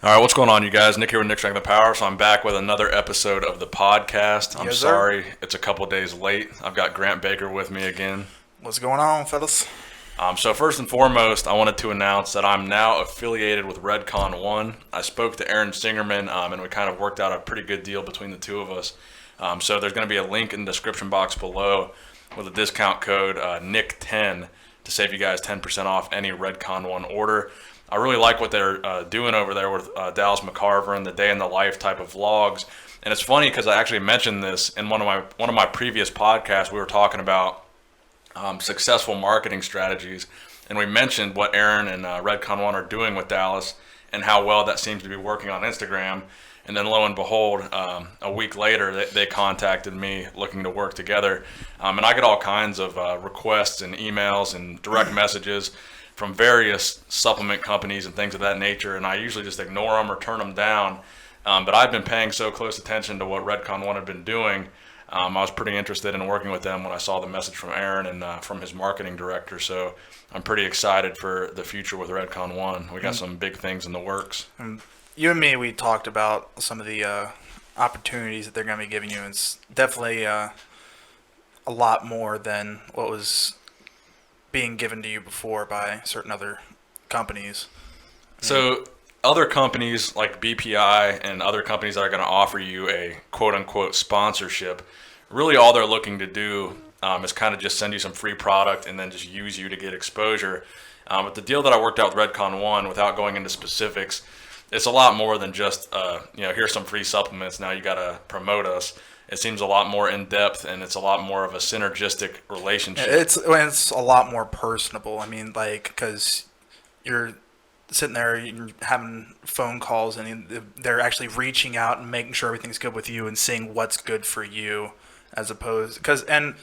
All right, what's going on, you guys? Nick here with Nick Strength and Power. So I'm back with another episode of the podcast. I'm sorry it's a couple days late. I've got Grant Baker with me again. What's going on, fellas? So first and foremost, I wanted to announce that I'm now affiliated with Redcon1. I spoke to Aaron Singerman, and we kind of worked out a pretty good deal between the two of us. So there's going to be a link in the description box below with a discount code NICK10 to save you guys 10% off any Redcon1 order. I really like what they're doing over there with Dallas McCarver and the day in the life type of vlogs. And it's funny because I actually mentioned this in one of my previous podcasts. We were talking about successful marketing strategies, and we mentioned what Aaron and Redcon1 are doing with Dallas and how well that seems to be working on Instagram. And then lo and behold, a week later, they contacted me looking to work together. And I get all kinds of requests and emails and direct messages from various supplement companies and things of that nature, and I usually just ignore them or turn them down. But I've been paying so close attention to what Redcon1 had been doing. I was pretty interested in working with them when I saw the message from Aaron and from his marketing director. So I'm pretty excited for the future with Redcon1. We got some big things in the works. You and me, we talked about some of the opportunities that they're going to be giving you. It's definitely a lot more than what was being given to you before by certain other companies. So other companies like BPI and other companies that are going to offer you a quote-unquote sponsorship, really all they're looking to do is kind of just send you some free product and then just use you to get exposure. But the deal that I worked out with Redcon1, without going into specifics, it's a lot more than just, here's some free supplements, now you got to promote us. It seems a lot more in-depth, and it's a lot more of a synergistic relationship. It's a lot more personable. I mean, because you're sitting there, you're having phone calls, and they're actually reaching out and making sure everything's good with you and seeing what's good for you, as opposed BPI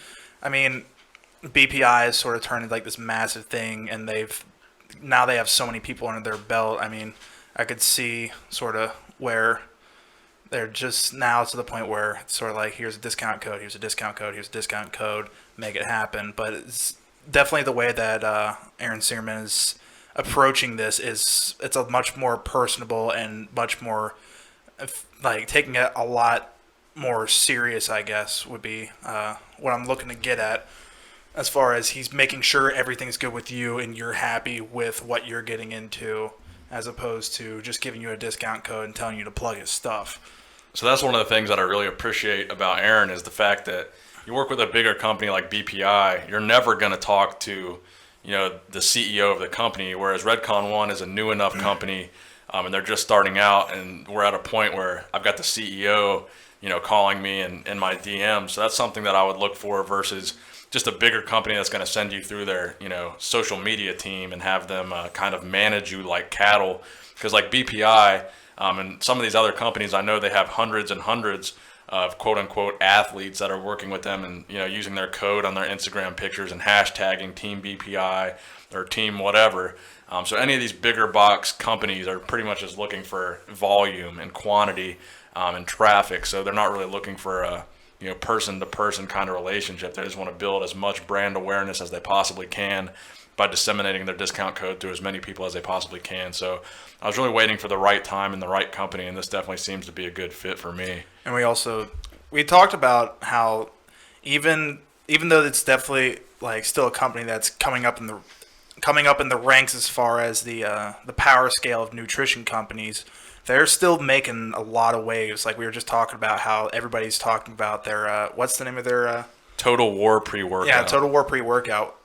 is sort of turned into like this massive thing, and they have so many people under their belt. I mean, I could see sort of where they're just now to the point where it's sort of like, here's a discount code, here's a discount code, here's a discount code, make it happen. But it's definitely the way that Aaron Singerman is approaching this it's a much more personable and much more like taking it a lot more serious, I guess, would be what I'm looking to get at, as far as he's making sure everything's good with you and you're happy with what you're getting into, as opposed to just giving you a discount code and telling you to plug his stuff. So that's one of the things that I really appreciate about Aaron is the fact that you work with a bigger company like BPI, you're never going to talk to, the CEO of the company, whereas Redcon1 is a new enough company, and they're just starting out, and we're at a point where I've got the CEO, calling me in my DM. So that's something that I would look for versus just a bigger company that's going to send you through their, social media team and have them kind of manage you like cattle. Because like BPI, and some of these other companies, I know they have hundreds and hundreds of quote-unquote athletes that are working with them and, using their code on their Instagram pictures and hashtagging Team BPI or Team whatever. So any of these bigger box companies are pretty much just looking for volume and quantity and traffic. So they're not really looking for a person-to-person kind of relationship. They just want to build as much brand awareness as they possibly can by disseminating their discount code to as many people as they possibly can. So I was really waiting for the right time and the right company, and this definitely seems to be a good fit for me. And we talked about how even though it's definitely like still a company that's coming up in the ranks as far as the power scale of nutrition companies, they're still making a lot of waves. Like we were just talking about how everybody's talking about their what's the name of their Total War pre-workout. Yeah, Total War pre-workout.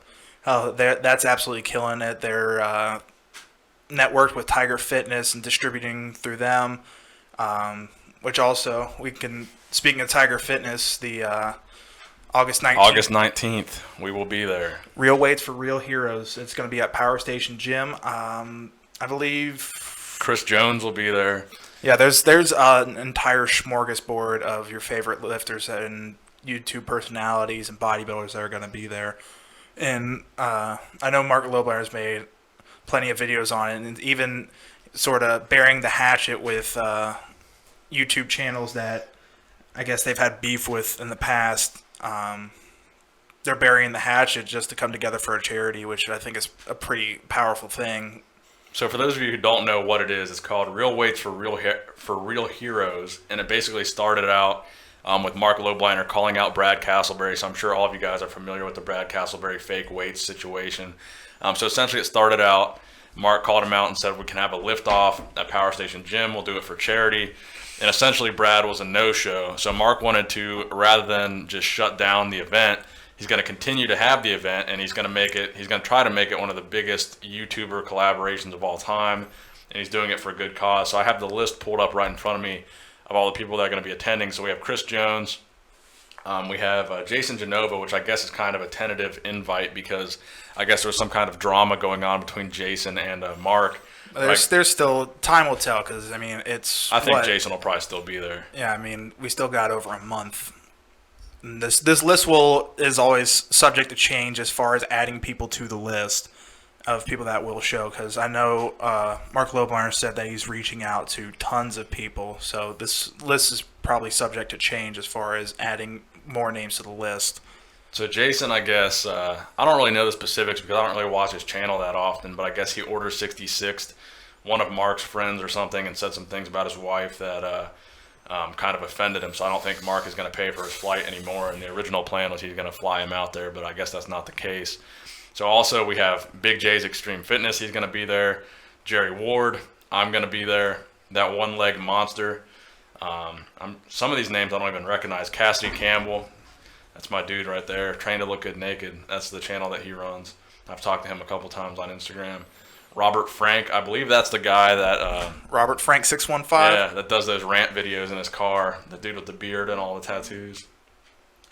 That's absolutely killing it. They're networked with Tiger Fitness and distributing through them, which also speaking of Tiger Fitness, the August 19th. August 19th, we will be there. Real Weights for Real Heroes. It's going to be at Power Station Gym. I believe Chris Jones will be there. Yeah, there's an entire smorgasbord of your favorite lifters and YouTube personalities and bodybuilders that are going to be there. And I know Marc Lobliner has made plenty of videos on it, and even sort of bearing the hatchet with YouTube channels that I guess they've had beef with in the past. They're burying the hatchet just to come together for a charity, which I think is a pretty powerful thing. So for those of you who don't know what it is, it's called Real Weights for Real Heroes, and it basically started out with Marc Lobliner calling out Brad Castleberry. So I'm sure all of you guys are familiar with the Brad Castleberry fake weights situation. So essentially, it started out. Mark called him out and said we can have a lift off at Power Station Gym. We'll do it for charity. And essentially, Brad was a no-show. So Mark wanted to, rather than just shut down the event, he's going to continue to have the event, and he's going to try to make it one of the biggest YouTuber collaborations of all time, and he's doing it for a good cause. So I have the list pulled up right in front of me of all the people that are going to be attending. So we have Chris Jones, we have Jason Genova, which I guess is kind of a tentative invite because I guess there was some kind of drama going on between Jason and Mark. There's still time will tell because I mean I think Jason will probably still be there. Yeah, I mean we still got over a month. And this list is always subject to change as far as adding people to the list of people that will show, because I know Marc Lobliner said that he's reaching out to tons of people, so this list is probably subject to change as far as adding more names to the list. So Jason, I guess, I don't really know the specifics because I don't really watch his channel that often, but I guess he ordered 66th one of Mark's friends or something and said some things about his wife that kind of offended him. So I don't think Mark is going to pay for his flight anymore, and the original plan was he's going to fly him out there, but I guess that's not the case. So also we have Big J's Extreme Fitness. He's going to be there. Jerry Ward. I'm going to be there. That one-leg monster. Some of these names I don't even recognize. Cassidy Campbell. That's my dude right there. Train to Look Good Naked. That's the channel that he runs. I've talked to him a couple times on Instagram. Robert Frank. I believe that's the guy that... Robert Frank 615? Yeah, that does those rant videos in his car. The dude with the beard and all the tattoos.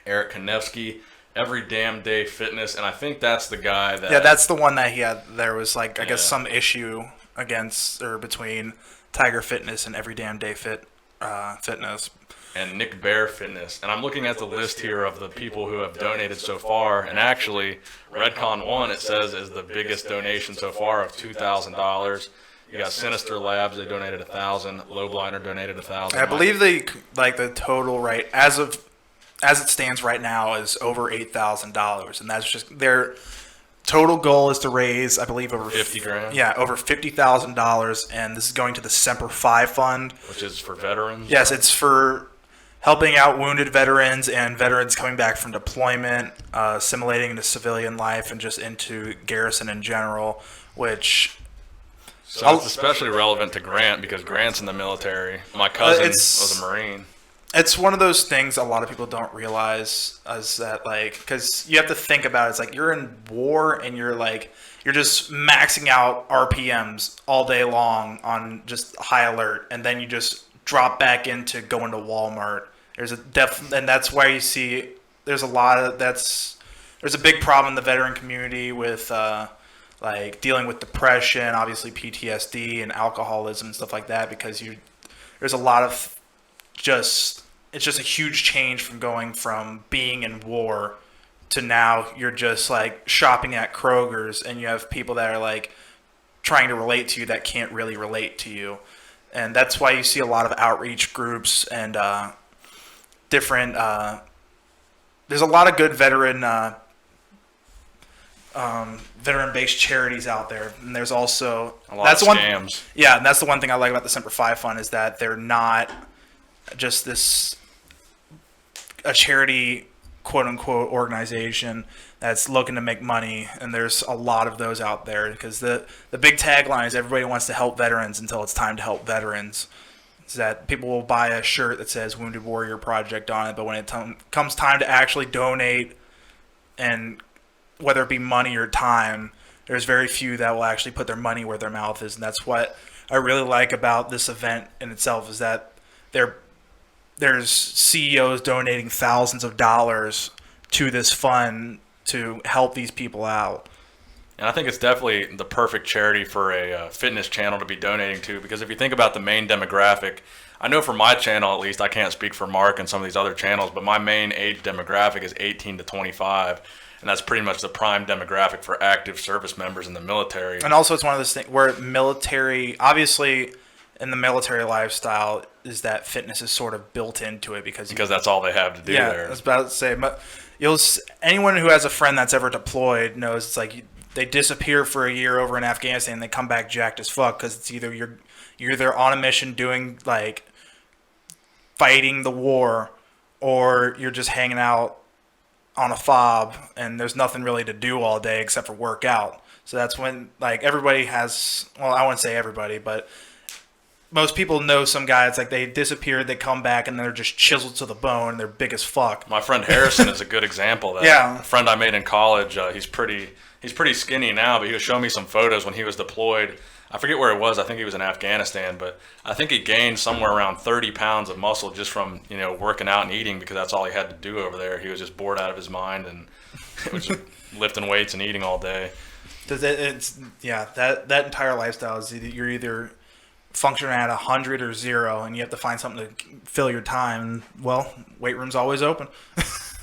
Eric Konevsky. Every Damn Day Fitness. And I think that's the guy that... Yeah, that's the one that he had. There was, like, I guess some issue between Tiger Fitness and Every Damn Day Fitness. And Nick Bear Fitness. And I'm looking at the list here of the people who have donated so far. And actually, Redcon1, it says, is the biggest donation so far of $2,000. You got Sinister Labs, they donated $1,000. Lobliner donated $1,000. I believe the total as it stands right now is over $8,000, and that's just their total goal is to raise, I believe, over $50,000. Yeah, over $50,000, and this is going to the Semper Fi Fund, which is for veterans. Yes, it's for helping out wounded veterans and veterans coming back from deployment, assimilating into civilian life and just into garrison in general, which... So it's especially relevant to Grant because Grant's in the military. My cousin was a Marine. It's one of those things a lot of people don't realize is that, like, because you have to think about it. It's like you're in war and you're just maxing out RPMs all day long on just high alert, and then you just drop back into going to Walmart. And that's why you see there's a big problem in the veteran community with like dealing with depression, obviously PTSD and alcoholism and stuff like that, because there's a lot of it's just a huge change from going from being in war to now you're just like shopping at Kroger's and you have people that are like trying to relate to you that can't really relate to you. And that's why you see a lot of outreach groups and different there's a lot of good veteran-based charities out there, and there's also a lot of scams. Yeah, and that's the one thing I like about the Semper Fi Fund is that they're not just a charity, quote unquote, organization that's looking to make money, and there's a lot of those out there because the big tagline is everybody wants to help veterans until it's time to help veterans. Is that people will buy a shirt that says Wounded Warrior Project on it, but when it comes time to actually donate, and whether it be money or time, there's very few that will actually put their money where their mouth is. And that's what I really like about this event in itself is that there's CEOs donating thousands of dollars to this fund to help these people out. And I think it's definitely the perfect charity for a fitness channel to be donating to, because if you think about the main demographic, I know for my channel at least, I can't speak for Mark and some of these other channels, but my main age demographic is 18 to 25. And that's pretty much the prime demographic for active service members in the military. And also it's one of those things where obviously in the military lifestyle is that fitness is sort of built into it because that's all they have to do there. I was about to say, but anyone who has a friend that's ever deployed knows it's like they disappear for a year over in Afghanistan and they come back jacked as fuck because it's either you're either on a mission doing like fighting the war, or you're just hanging out on a fob and there's nothing really to do all day except for work out. So that's when like everybody has, well, I wouldn't say everybody, but most people know some guy. It's like they disappeared, they come back, and they're just chiseled to the bone, and they're big as fuck. My friend Harrison is a good example of that. Yeah. A friend I made in college, he's pretty skinny now, but he was showing me some photos when he was deployed. I forget where it was. I think he was in Afghanistan, but I think he gained somewhere around 30 pounds of muscle just from, working out and eating, because that's all he had to do over there. He was just bored out of his mind and it was just lifting weights and eating all day. That entire lifestyle is you're either functioning at 100 or 0, and you have to find something to fill your time. Well, weight room's always open.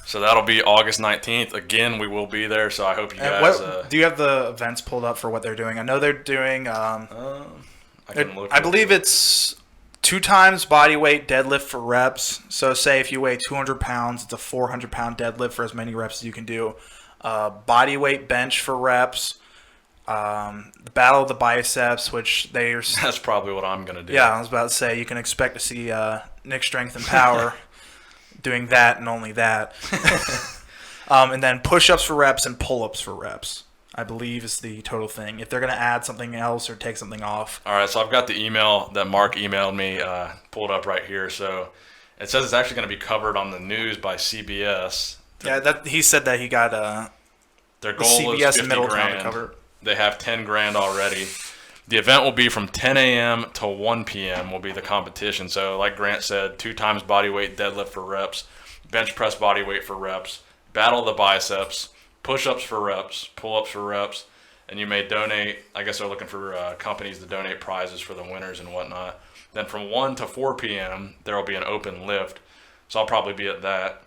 So that'll be August 19th. Again, we will be there, so I hope you guys... do you have the events pulled up for what they're doing? I know they're doing... I can look. I believe it's 2 times body weight deadlift for reps. So say if you weigh 200 pounds, it's a 400-pound deadlift for as many reps as you can do. Body weight bench for reps. The battle of the biceps, which that's probably what I'm going to do. Yeah, I was about to say, you can expect to see Nick Strength and Power doing that and only that. And then push-ups for reps and pull-ups for reps, I believe, is the total thing. If they're going to add something else or take something off. All right, so I've got the email that Mark emailed me pulled up right here. So it says it's actually going to be covered on the news by CBS. Yeah, he said that he got their goal CBS is 50 grand. To cover. They have 10 grand already. The event will be from 10 a.m. to 1 p.m. will be the competition. So like Grant said, 2 times body weight deadlift for reps, bench press body weight for reps, battle of the biceps, push-ups for reps, pull-ups for reps, and you may donate. I guess they're looking for companies to donate prizes for the winners and whatnot. Then from 1 to 4 p.m., there will be an open lift. So I'll probably be at that.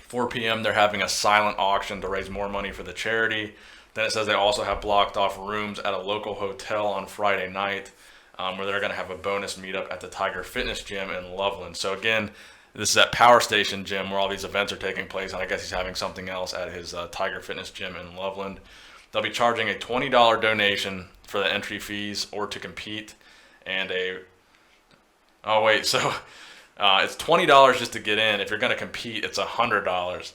4 p.m., they're having a silent auction to raise more money for the charity. Then it says they also have blocked off rooms at a local hotel on Friday night where they're going to have a bonus meetup at the Tiger Fitness Gym in Loveland. So again, this is at Power Station Gym where all these events are taking place, and I guess he's having something else at his Tiger Fitness Gym in Loveland. They'll be charging a $20 donation for the entry fees or to compete, and it's $20 just to get in. If you're going to compete, it's $100.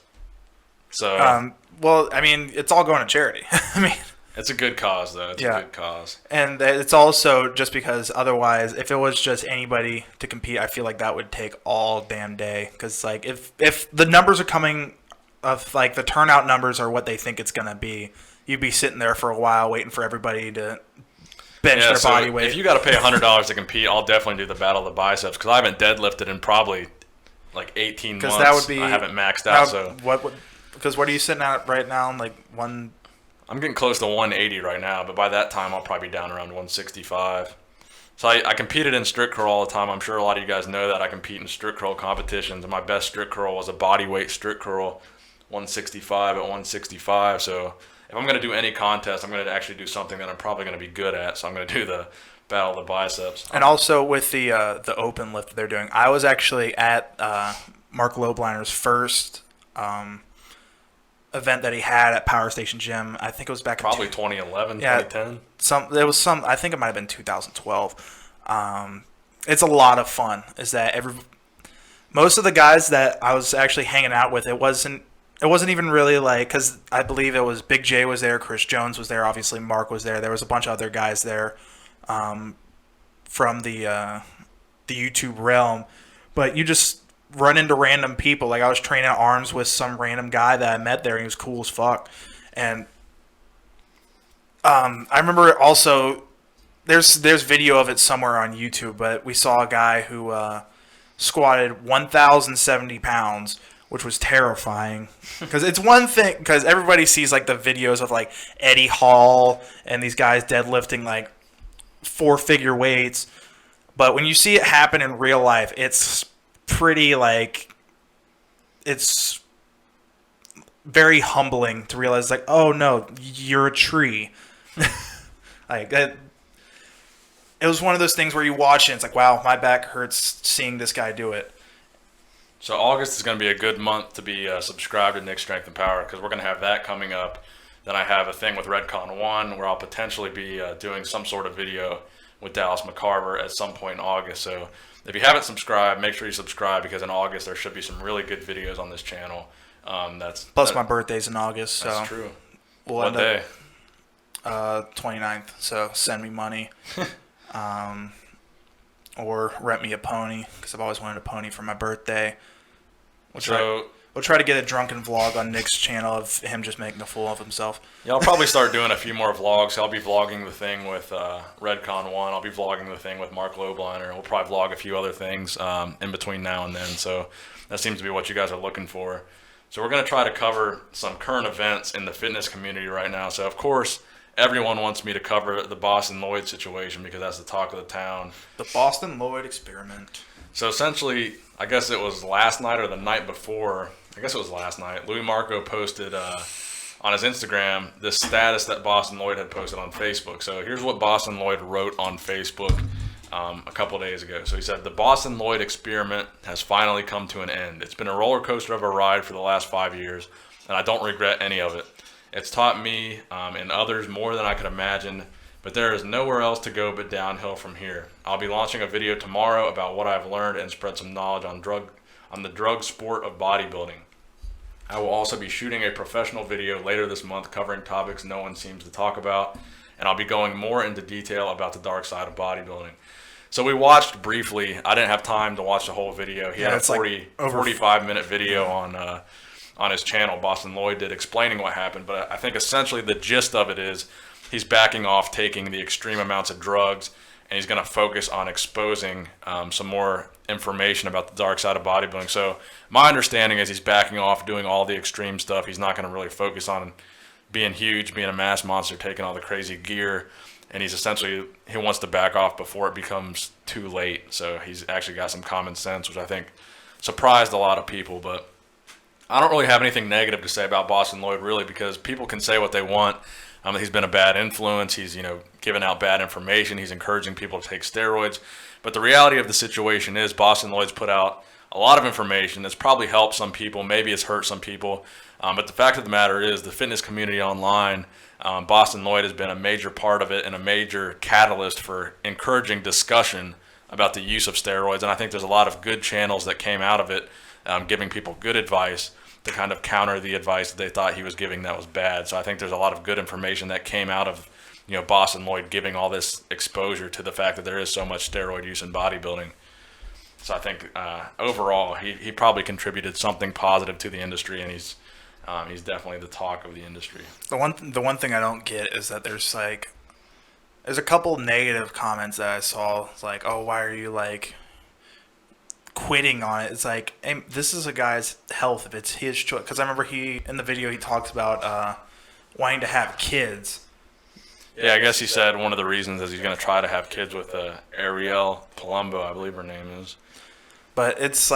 So, well, I mean, it's all going to charity. I mean, it's a good cause, though. It's a good cause. And it's also just because otherwise, if it was just anybody to compete, I feel like that would take all damn day. Because, like, if the numbers are coming of, like, the turnout numbers are what they think it's going to be, you'd be sitting there for a while waiting for everybody to bench their body weight. If you got to pay $100 to compete, I'll definitely do the battle of the biceps because I haven't deadlifted in probably, like, 18 months. That would be, I haven't maxed out, so... Because what are you sitting at right now? Like one. I'm getting close to 180 right now, but by that time I'll probably be down around 165. So I competed in strict curl all the time. I'm sure a lot of you guys know that I compete in strict curl competitions, and my best strict curl was a body weight strict curl, 165 at 165. So if I'm going to do any contest, I'm going to actually do something that I'm probably going to be good at. So I'm going to do the battle of the biceps. And also with the open lift they're doing, I was actually at Marc Lobliner's first. Event that he had at Power Station Gym. I think it was back probably in 2011, yeah, 2010. I think it might have been 2012. It's a lot of fun. Is that most of the guys that I was actually hanging out with, it wasn't even really like, because I believe it was Big J was there, Chris Jones was there, obviously Mark was there. There was a bunch of other guys there from the YouTube realm, but you just run into random people. Like I was training arms with some random guy that I met there, and he was cool as fuck. And I remember also there's video of it somewhere on YouTube, but we saw a guy who squatted 1,070 pounds, which was terrifying. Because it's one thing, because everybody sees like the videos of like Eddie Hall and these guys deadlifting like 4-figure weights, but when you see it happen in real life, it's pretty like, it's very humbling to realize like, oh no, you're a tree. Like that, it was one of those things where you watch it and it's like, wow, my back hurts seeing this guy do it. So August is going to be a good month to be subscribed to Nick Strength and Power, because we're going to have that coming up. Then I have a thing with Redcon1 where I'll potentially be doing some sort of video with Dallas McCarver at some point in August. So if you haven't subscribed, make sure you subscribe, because in August there should be some really good videos on this channel. Plus my birthday's in August, so that's true. We'll What day? 29th. So send me money, or rent me a pony, because I've always wanted a pony for my birthday. We'll try to get a drunken vlog on Nick's channel of him just making a fool of himself. Yeah, I'll probably start doing a few more vlogs. I'll be vlogging the thing with Redcon1. I'll be vlogging the thing with Marc Lobliner. We'll probably vlog a few other things in between now and then. So that seems to be what you guys are looking for. So we're going to try to cover some current events in the fitness community right now. So, of course, everyone wants me to cover the Bostin Loyd situation because that's the talk of the town. The Bostin Loyd experiment. So essentially, I guess it was last night or the night before. I guess it was last night. Louis Marco posted on his Instagram this status that Bostin Loyd had posted on Facebook. So here's what Bostin Loyd wrote on Facebook a couple days ago. So he said, "The Bostin Loyd experiment has finally come to an end. It's been a roller coaster of a ride for the last 5 years, and I don't regret any of it. It's taught me and others more than I could imagine, but there is nowhere else to go but downhill from here. I'll be launching a video tomorrow about what I've learned and spread some knowledge on the drug sport of bodybuilding. I will also be shooting a professional video later this month covering topics no one seems to talk about, and I'll be going more into detail about the dark side of bodybuilding." So we watched briefly. I didn't have time to watch the whole video. He had a 45-minute video on his channel, Bostin Loyd did, explaining what happened. But I think essentially the gist of it is he's backing off taking the extreme amounts of drugs, and he's going to focus on exposing some more information about the dark side of bodybuilding. So my understanding is he's backing off doing all the extreme stuff. He's not going to really focus on being huge, being a mass monster, taking all the crazy gear. And he wants to back off before it becomes too late. So he's actually got some common sense, which I think surprised a lot of people. But I don't really have anything negative to say about Bostin Loyd, really, because people can say what they want. He's been a bad influence. He's, giving out bad information. He's encouraging people to take steroids. But the reality of the situation is Bostin Loyd's put out a lot of information that's probably helped some people. Maybe it's hurt some people. But the fact of the matter is the fitness community online, Bostin Loyd has been a major part of it and a major catalyst for encouraging discussion about the use of steroids. And I think there's a lot of good channels that came out of it, giving people good advice to kind of counter the advice that they thought he was giving that was bad. So I think there's a lot of good information that came out of Bostin Loyd giving all this exposure to the fact that there is so much steroid use in bodybuilding. So I think overall he probably contributed something positive to the industry, and he's definitely the talk of the industry. The one thing I don't get is that there's a couple negative comments that I saw. It's like, oh, why are you quitting on it? It's like, hey, this is a guy's health. If it's his choice, because I remember in the video he talks about wanting to have kids. Yeah, I guess he said one of the reasons is he's going to try to have kids with Ariel Palumbo, I believe her name is. But it's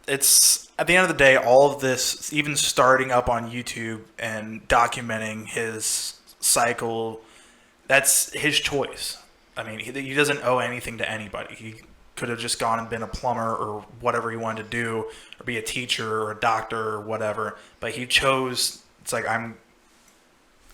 it's at the end of the day, all of this, even starting up on YouTube and documenting his cycle, that's his choice. I mean, he doesn't owe anything to anybody. He could have just gone and been a plumber or whatever he wanted to do, or be a teacher or a doctor or whatever. But he chose, it's like, I'm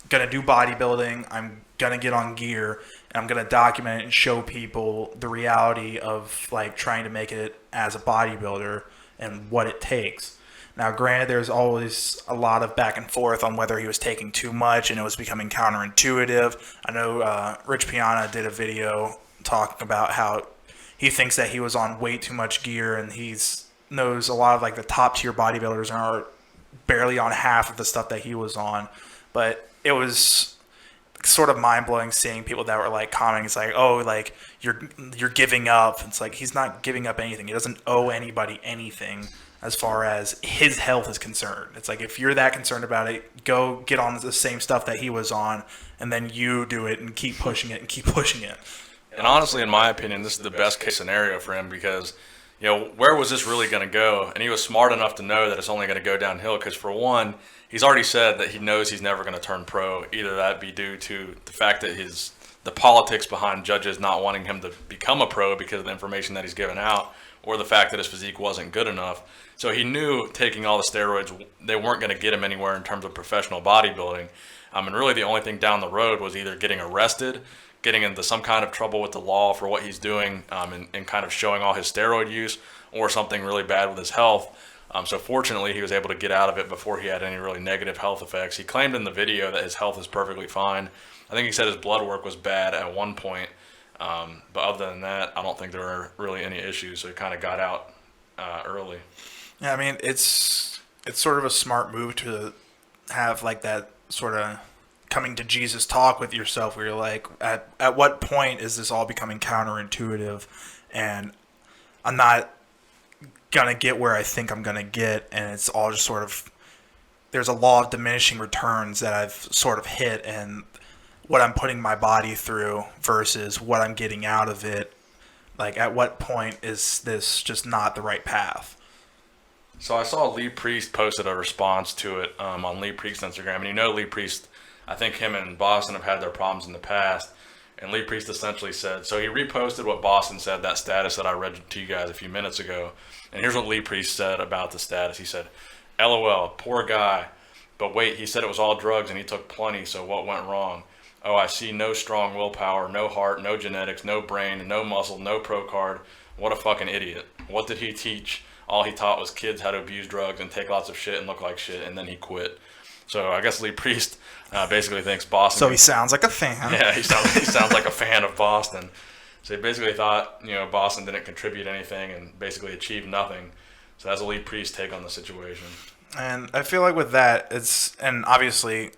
going to do bodybuilding, I'm going to get on gear, and I'm going to document it and show people the reality of trying to make it as a bodybuilder and what it takes. Now, granted, there's always a lot of back and forth on whether he was taking too much and it was becoming counterintuitive. I know Rich Piana did a video talking about how he thinks that he was on way too much gear, and knows a lot of the top tier bodybuilders are barely on half of the stuff that he was on. But it was sort of mind-blowing seeing people that were commenting, it's you're giving up. It's he's not giving up anything. He doesn't owe anybody anything as far as his health is concerned. It's if you're that concerned about it, go get on the same stuff that he was on, and then you do it and keep pushing it and keep pushing it. And honestly, in my opinion, this is the best case scenario for him, because where was this really going to go? And he was smart enough to know that it's only going to go downhill, because for one, he's already said that he knows he's never going to turn pro. Either that be due to the fact that the politics behind judges not wanting him to become a pro because of the information that he's given out, or the fact that his physique wasn't good enough. So he knew taking all the steroids, they weren't going to get him anywhere in terms of professional bodybuilding. And really the only thing down the road was either getting arrested, getting into some kind of trouble with the law for what he's doing, and kind of showing all his steroid use, or something really bad with his health. So fortunately, he was able to get out of it before he had any really negative health effects. He claimed in the video that his health is perfectly fine. I think he said his blood work was bad at one point. But other than that, I don't think there were really any issues. So he kind of got out early. Yeah, I mean, it's sort of a smart move to have like that sort of coming to Jesus talk with yourself where you're like, at what point is this all becoming counterintuitive and I'm not going to get where I think I'm going to get, and it's all just sort of, there's a law of diminishing returns that I've sort of hit, and what I'm putting my body through versus what I'm getting out of it. Like, at what point is this just not the right path? So I saw Lee Priest posted a response to it on Lee Priest's Instagram. And you know Lee Priest, I think him and Bostin have had their problems in the past. And Lee Priest essentially said, so he reposted what Bostin said, that status that I read to you guys a few minutes ago. And here's what Lee Priest said about the status. He said, LOL, poor guy. But wait, he said it was all drugs and he took plenty, so what went wrong? Oh, I see no strong willpower, no heart, no genetics, no brain, no muscle, no pro card. What a fucking idiot. What did he teach? All he taught was kids how to abuse drugs and take lots of shit and look like shit, and then he quit. So I guess Lee Priest basically thinks Bostin. So he sounds like a fan. Yeah, he sounds like a fan of Bostin. So he basically thought, Bostin didn't contribute anything and basically achieved nothing. So that's a Lee Priest take on the situation. And I feel like with that, and obviously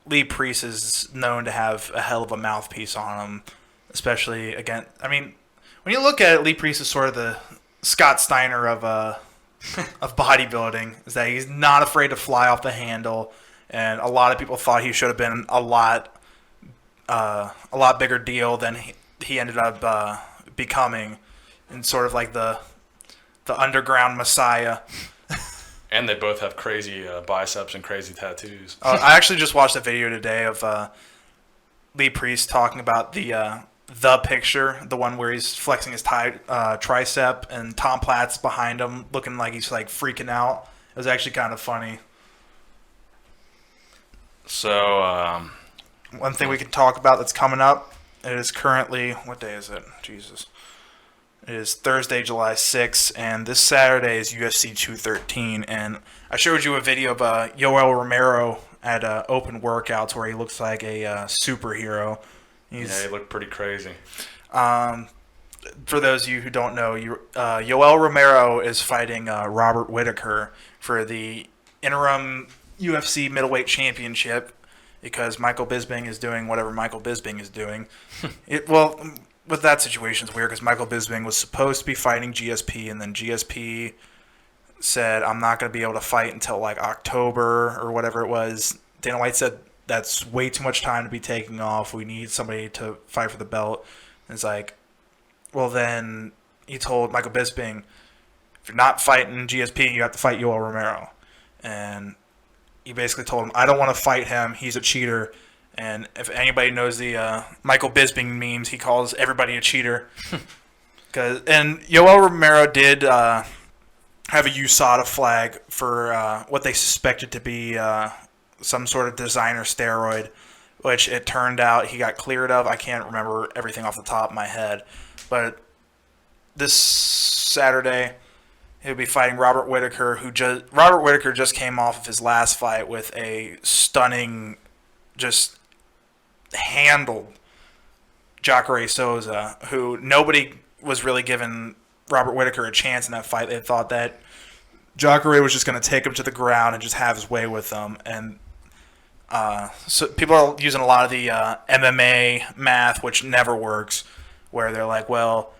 Lee Priest is known to have a hell of a mouthpiece on him, especially again. I mean, when you look at it, Lee Priest is sort of the Scott Steiner of bodybuilding. Is that he's not afraid to fly off the handle, and a lot of people thought he should have been a lot bigger deal than he ended up becoming, and sort of like the underground messiah. And they both have crazy biceps and crazy tattoos. I actually just watched a video today of Lee Priest talking about the picture, the one where he's flexing his tricep, and Tom Platt's behind him looking like he's like freaking out. It was actually kind of funny. So one thing we can talk about that's coming up, it is currently, what day is it? Jesus. It is Thursday, July 6th, and this Saturday is UFC 213. And I showed you a video of Yoel Romero at open workouts where he looks like a superhero. He looked pretty crazy. For those of you who don't know, Yoel Romero is fighting Robert Whittaker for the interim UFC middleweight championship because Michael Bisping is doing whatever Michael Bisping is doing. With that situation, it's weird because Michael Bisping was supposed to be fighting GSP, and then GSP said, I'm not going to be able to fight until like October or whatever it was. Dana White said, that's way too much time to be taking off. We need somebody to fight for the belt. And it's like, well, then he told Michael Bisping, if you're not fighting GSP, you have to fight Yoel Romero. And he basically told him, I don't want to fight him. He's a cheater. And if anybody knows the Michael Bisping memes, he calls everybody a cheater. And Yoel Romero did have a USADA flag for what they suspected to be some sort of designer steroid, which it turned out he got cleared of. I can't remember everything off the top of my head. But this Saturday, he'll be fighting Robert Whittaker, Robert Whittaker just came off of his last fight with a stunning, just handled Jacare Souza, who nobody was really giving Robert Whittaker a chance in that fight. They thought that Jacare was just going to take him to the ground and just have his way with them. And so people are using a lot of the MMA math, which never works, where they're like, well,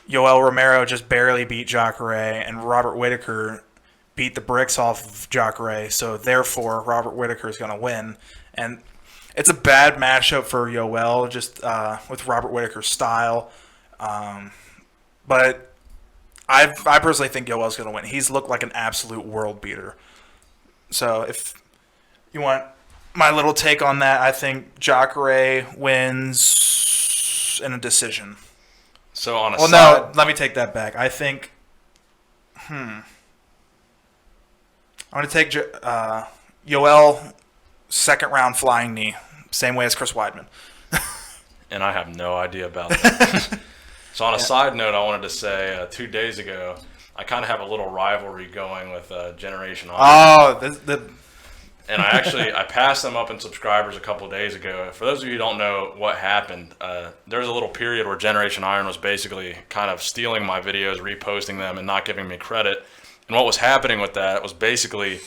Yoel Romero just barely beat Jacare, and Robert Whittaker beat the bricks off of Jacare, so therefore Robert Whittaker is going to win. And it's a bad matchup for Yoel, just with Robert Whittaker's style. But I personally think Yoel's going to win. He's looked like an absolute world beater. So if you want my little take on that, I think Jacare wins in a decision. So on a let me take that back. I think I'm going to take Yoel second round flying knee, same way as Chris Weidman. And I have no idea about that. So on a side note, I wanted to say 2 days ago, I kind of have a little rivalry going with Generation Iron. And I passed them up in subscribers a couple of days ago. For those of you who don't know what happened, there was a little period where Generation Iron was basically kind of stealing my videos, reposting them, and not giving me credit. And what was happening with that was basically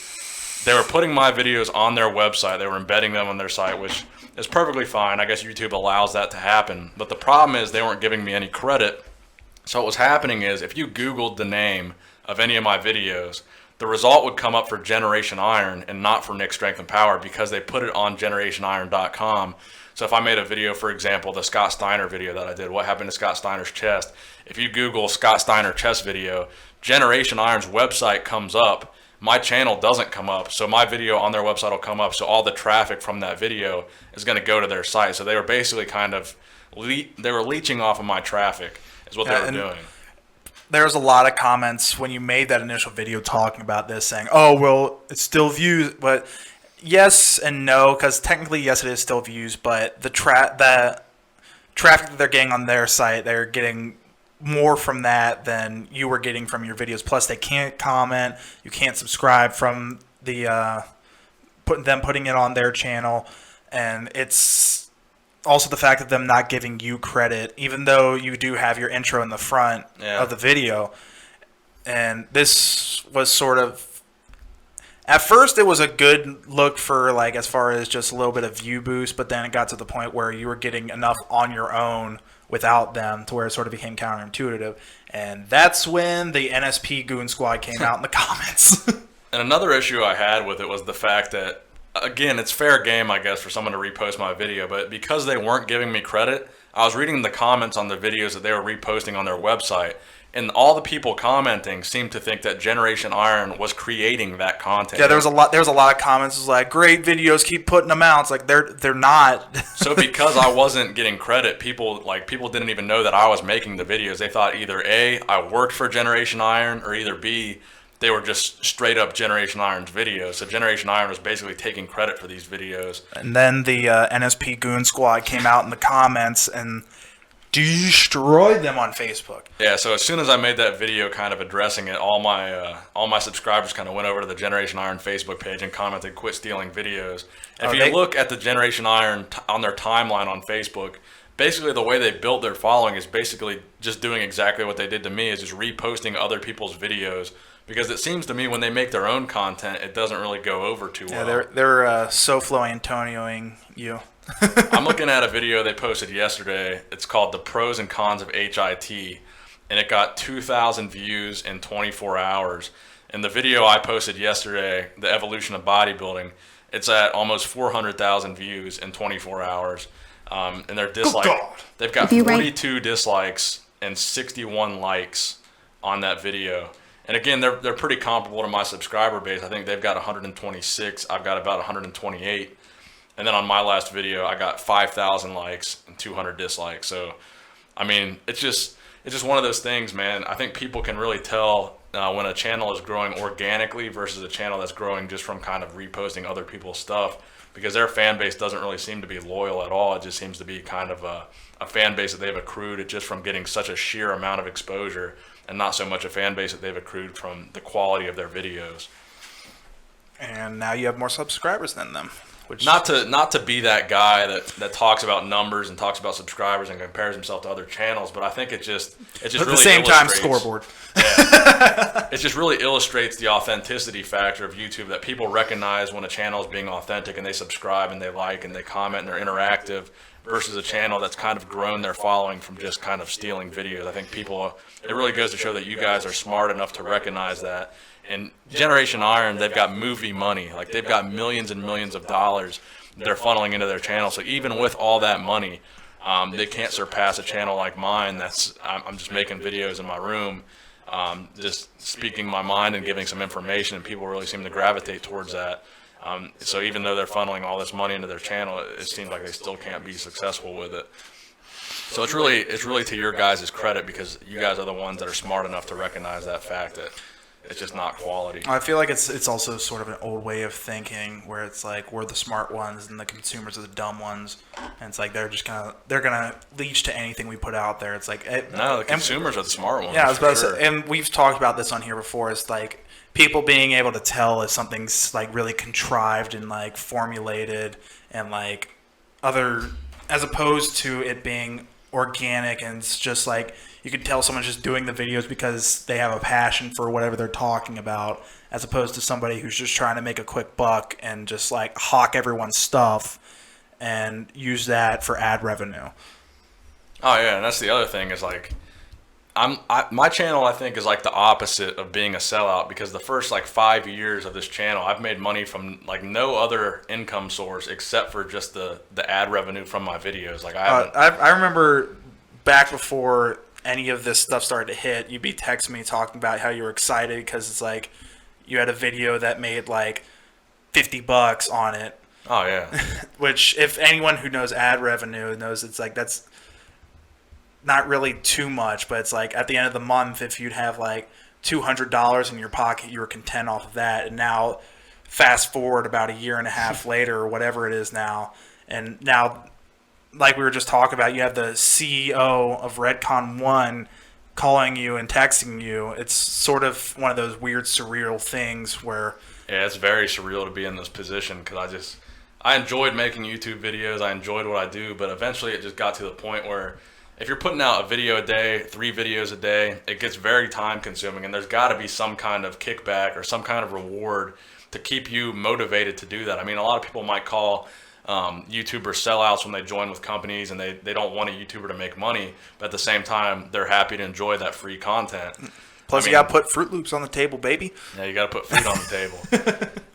they were putting my videos on their website. They were embedding them on their site, which is perfectly fine. I guess YouTube allows that to happen. But the problem is they weren't giving me any credit. So what was happening is if you Googled the name of any of my videos, the result would come up for Generation Iron and not for Nick Strength and Power because they put it on GenerationIron.com. So if I made a video, for example, the Scott Steiner video that I did, what happened to Scott Steiner's chest, if you Google Scott Steiner chest video, Generation Iron's website comes up. My channel doesn't come up, so my video on their website will come up. So all the traffic from that video is going to go to their site. So they were basically kind of they were leeching off of my traffic is what they were doing. There's a lot of comments when you made that initial video talking about this saying, oh, well, it's still views. But yes and no, because technically, yes, it is still views. But the traffic that they're getting on their site, they're getting more from that than you were getting from your videos. Plus, they can't comment. You can't subscribe from the putting it on their channel. And it's also the fact of them not giving you credit, even though you do have your intro in the front of the video. And this was sort of, at first it was a good look for like as far as just a little bit of view boost, but then it got to the point where you were getting enough on your own without them to where it sort of became counterintuitive. And that's when the NSP Goon Squad came out in the comments. And another issue I had with it was the fact that, again, it's fair game, I guess, for someone to repost my video, but because they weren't giving me credit, I was reading the comments on the videos that they were reposting on their website, and all the people commenting seemed to think that Generation Iron was creating that content. Yeah, there was a lot of comments. It was like, great videos, keep putting them out. It's like they're not. So because I wasn't getting credit, people didn't even know that I was making the videos. They thought either A, I worked for Generation Iron, or either B, they were just straight up Generation Iron's videos. So Generation Iron was basically taking credit for these videos. And then the NSP Goon Squad came out in the comments and destroyed them on Facebook. Yeah, so as soon as I made that video kind of addressing it, all my subscribers kind of went over to the Generation Iron Facebook page and commented, quit stealing videos. And if you look at the Generation Iron on their timeline on Facebook, basically the way they built their following is basically just doing exactly what they did to me, is just reposting other people's videos. Because it seems to me when they make their own content, it doesn't really go over too well. Yeah, they're SoFlo Antonioing you. I'm looking at a video they posted yesterday. It's called The Pros and Cons of HIT, and it got 2,000 views in 24 hours. And the video I posted yesterday, The Evolution of Bodybuilding, it's at almost 400,000 views in 24 hours. And their dislike, they've got 42 dislikes and 61 likes on that video. And again, they're pretty comparable to my subscriber base. I think they've got 126. I've got about 128. And then on my last video, I got 5,000 likes and 200 dislikes. So, I mean, it's just one of those things, man. I think people can really tell when a channel is growing organically versus a channel that's growing just from kind of reposting other people's stuff, because their fan base doesn't really seem to be loyal at all. It just seems to be kind of a fan base that they've accrued just from getting such a sheer amount of exposure, and not so much a fan base that they've accrued from the quality of their videos. And now you have more subscribers than them. Which not to be that guy that talks about numbers and talks about subscribers and compares himself to other channels, but I think it just really at the same time scoreboard. Yeah, it just really illustrates the authenticity factor of YouTube, that people recognize when a channel is being authentic and they subscribe and they like and they comment and they're interactive, versus a channel that's kind of grown their following from just kind of stealing videos. I think it really goes to show that you guys are smart enough to recognize that. And Generation Iron, they've got movie money. Like, they've got millions and millions of dollars they're funneling into their channel. So even with all that money, they can't surpass a channel like mine. I'm just making videos in my room, just speaking my mind and giving some information, and people really seem to gravitate towards that. So even though they're funneling all this money into their channel, it seems like they still can't be successful with it. So it's really to your guys' credit, because you guys are the ones that are smart enough to recognize that fact that it's just not quality. I feel like it's also sort of an old way of thinking where it's like we're the smart ones and the consumers are the dumb ones, and it's like they're gonna leech to anything we put out there. It's like No, the consumers are the smart ones. Yeah, I was about to say, and we've talked about this on here before. It's like people being able to tell if something's like really contrived and like formulated and like other, as opposed to it being organic and it's just like you can tell someone's just doing the videos because they have a passion for whatever they're talking about, as opposed to somebody who's just trying to make a quick buck and just like hawk everyone's stuff and use that for ad revenue. Oh yeah, and that's the other thing is like my channel I think is like the opposite of being a sellout, because the first like 5 years of this channel I've made money from like no other income source except for just the ad revenue from my videos. Like I remember back before any of this stuff started to hit, you'd be texting me talking about how you were excited because it's like you had a video that made like $50 on it. Oh yeah. Which if anyone who knows ad revenue knows, it's like that's not really too much, but it's like at the end of the month, if you'd have like $200 in your pocket, you were content off of that. And now fast forward about a year and a half later or whatever it is now, and now like we were just talking about, you have the CEO of Redcon1 calling you and texting you. It's sort of one of those weird surreal things where yeah, it's very surreal to be in this position because I enjoyed making YouTube videos. I enjoyed what I do, but eventually it just got to the point where if you're putting out a video a day, 3 videos a day, it gets very time consuming, and there's got to be some kind of kickback or some kind of reward to keep you motivated to do that. I mean, a lot of people might call YouTubers sellouts when they join with companies and they don't want a YouTuber to make money, but at the same time, they're happy to enjoy that free content. Plus, you got to put Fruit Loops on the table, baby. Yeah, you got to put food on the table.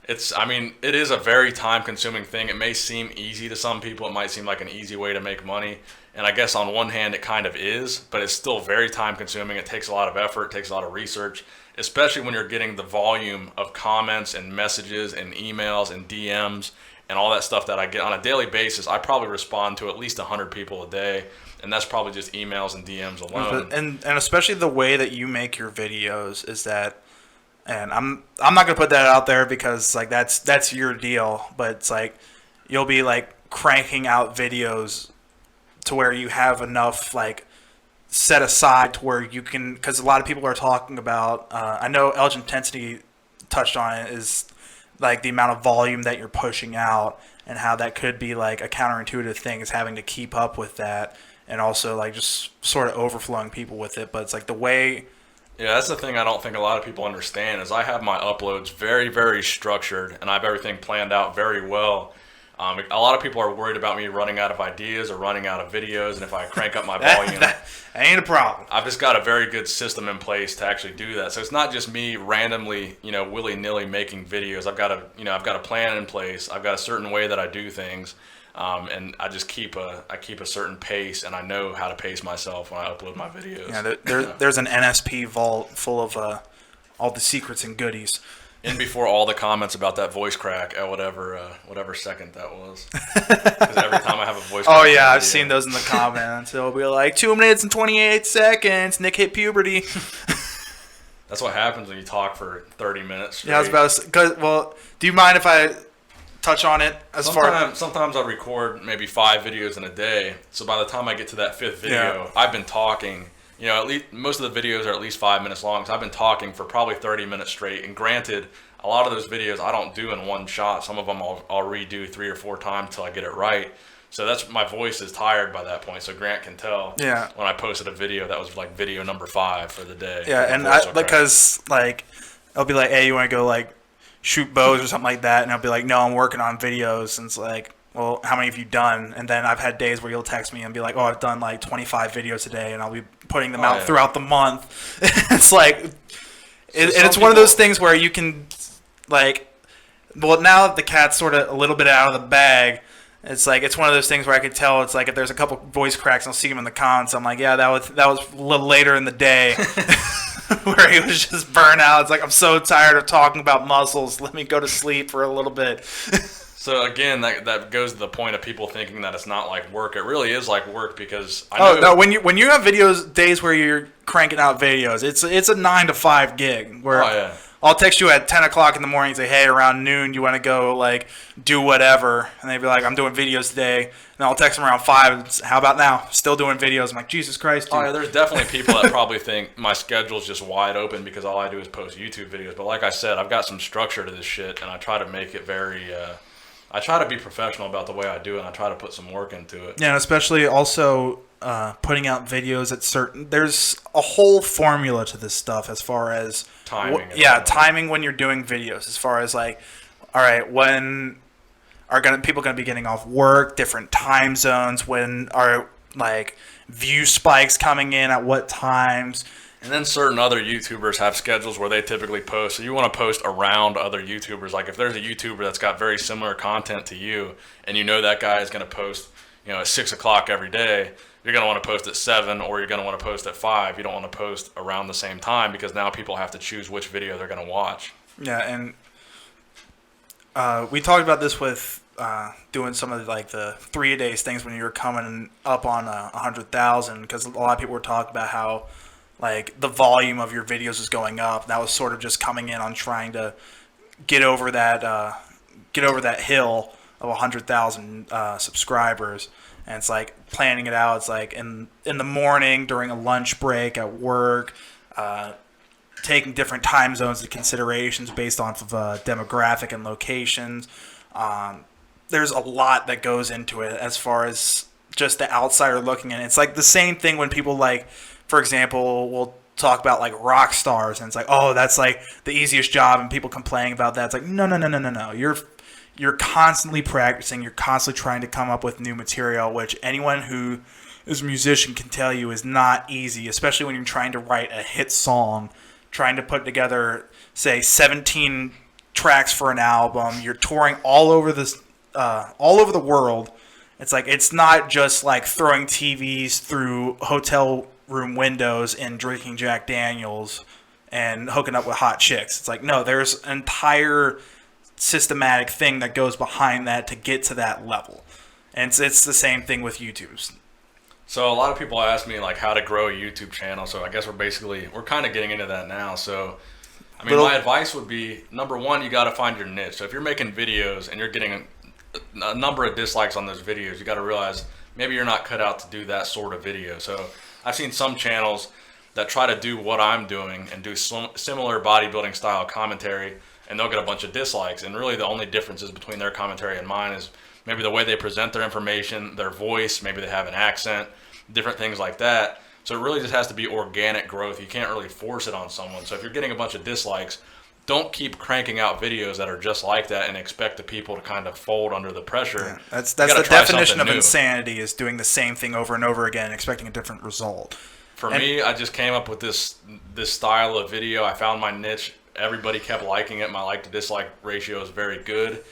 It is a very time-consuming thing. It may seem easy to some people. It might seem like an easy way to make money. And I guess on one hand, it kind of is, but it's still very time-consuming. It takes a lot of effort. It takes a lot of research, especially when you're getting the volume of comments and messages and emails and DMs and all that stuff that I get on a daily basis. I probably respond to at least 100 people a day, and that's probably just emails and DMs alone. And especially the way that you make your videos is that, and I'm not gonna put that out there because like that's your deal, but it's like you'll be like cranking out videos to where you have enough like set aside to where you can, because a lot of people are talking about, I know Elge Intensity touched on it, is like the amount of volume that you're pushing out and how that could be like a counterintuitive thing, is having to keep up with that and also like just sort of overflowing people with it. But it's like the way. Yeah, that's the thing I don't think a lot of people understand is I have my uploads very, very structured and I have everything planned out very well. A lot of people are worried about me running out of ideas or running out of videos, and if I crank up my volume, that ain't a problem. I've just got a very good system in place to actually do that. So it's not just me randomly, willy-nilly making videos. I've got a plan in place. I've got a certain way that I do things, and I just keep a certain pace, and I know how to pace myself when I upload my videos. Yeah, there's an NSP vault full of all the secrets and goodies. In before all the comments about that voice crack at whatever second that was. Because every time I have a voice crack. Oh yeah, I've seen those in the comments. It'll be like 2 minutes and 28 seconds. Nick hit puberty. That's what happens when you talk for 30 minutes straight. Yeah, I was about to say, well, do you mind if I touch on it? Sometimes I record maybe 5 videos in a day. So by the time I get to that 5th video, I've been talking. At least most of the videos are at least 5 minutes long. So I've been talking for probably 30 minutes straight. And granted, a lot of those videos I don't do in one shot. Some of them I'll redo 3 or 4 times until I get it right. So my voice is tired by that point. So Grant can tell when I posted a video that was like video number 5 for the day. Yeah, and because like I'll be like, hey, you want to go like shoot bows or something like that? And I'll be like, no, I'm working on videos. And it's like, well, how many have you done? And then I've had days where you'll text me and be like, oh, I've done like 25 videos today, and I'll be putting them out throughout the month. It's like, it's one of those things where you can, like, well, now that the cat's sort of a little bit out of the bag, it's like, it's one of those things where I could tell, it's like, if there's a couple voice cracks, I'll see them in the comments. I'm like, yeah, that was a little later in the day. Where he was just burnt out. It's like, I'm so tired of talking about muscles. Let me go to sleep for a little bit. So again, that goes to the point of people thinking that it's not like work. It really is like work because I know. Oh no, when you have days where you're cranking out videos, it's a 9 to 5 gig. Where I'll text you at 10 o'clock in the morning and say, hey, around noon, you want to go, like, do whatever. And they'd be like, I'm doing videos today. And I'll text them around 5. And how about now? Still doing videos. I'm like, Jesus Christ, dude. Oh, yeah, there's definitely people that probably think my schedule's just wide open because all I do is post YouTube videos. But like I said, I've got some structure to this shit, and I try to make it very I try to be professional about the way I do it, and I try to put some work into it. Yeah, and especially also putting out videos at certain... There's a whole formula to this stuff as far as... Timing. Timing when you're doing videos. As far as, like, all right, when are people going to be getting off work, different time zones, when are, like, view spikes coming in at what times... And then certain other YouTubers have schedules where they typically post. So you want to post around other YouTubers. Like if there's a YouTuber that's got very similar content to you, and you know that guy is going to post, at 6 o'clock every day, you're going to want to post at 7, or you're going to want to post at 5. You don't want to post around the same time because now people have to choose which video they're going to watch. Yeah, and we talked about this with doing some of like the 3-a-days things when you were coming up on 100,000, because a lot of people were talking about how like the volume of your videos is going up. That was sort of just coming in on trying to get over that hill of 100,000 subscribers. And it's like planning it out. It's like in the morning during a lunch break at work, taking different time zones into considerations based off of demographic and locations. There's a lot that goes into it as far as just the outsider looking in. It's like the same thing when people like, for example, we'll talk about like rock stars, and it's like, oh, that's like the easiest job, and people complaining about that. It's like, no. You're constantly practicing. You're constantly trying to come up with new material, which anyone who is a musician can tell you is not easy, especially when you're trying to write a hit song, trying to put together, say, 17 tracks for an album. You're touring all over the world. It's like, it's not just like throwing TVs through hotel room windows and drinking Jack Daniels and hooking up with hot chicks. It's like, no, there's an entire systematic thing that goes behind that to get to that level. And it's the same thing with YouTube's. So a lot of people ask me like how to grow a YouTube channel. So I guess we're kind of getting into that now. So I mean, my advice would be, number one, you got to find your niche. So if you're making videos and you're getting a number of dislikes on those videos, you got to realize maybe you're not cut out to do that sort of video. So I've seen some channels that try to do what I'm doing and do similar bodybuilding style commentary, and they'll get a bunch of dislikes. And really the only differences between their commentary and mine is maybe the way they present their information, their voice, maybe they have an accent, different things like that. So it really just has to be organic growth. You can't really force it on someone. So if you're getting a bunch of dislikes, don't keep cranking out videos that are just like that and expect the people to kind of fold under the pressure. Yeah, that's the definition of insanity, is doing the same thing over and over again and expecting a different result. For me, I just came up with this style of video. I found my niche. Everybody kept liking it. My like to dislike ratio is very good.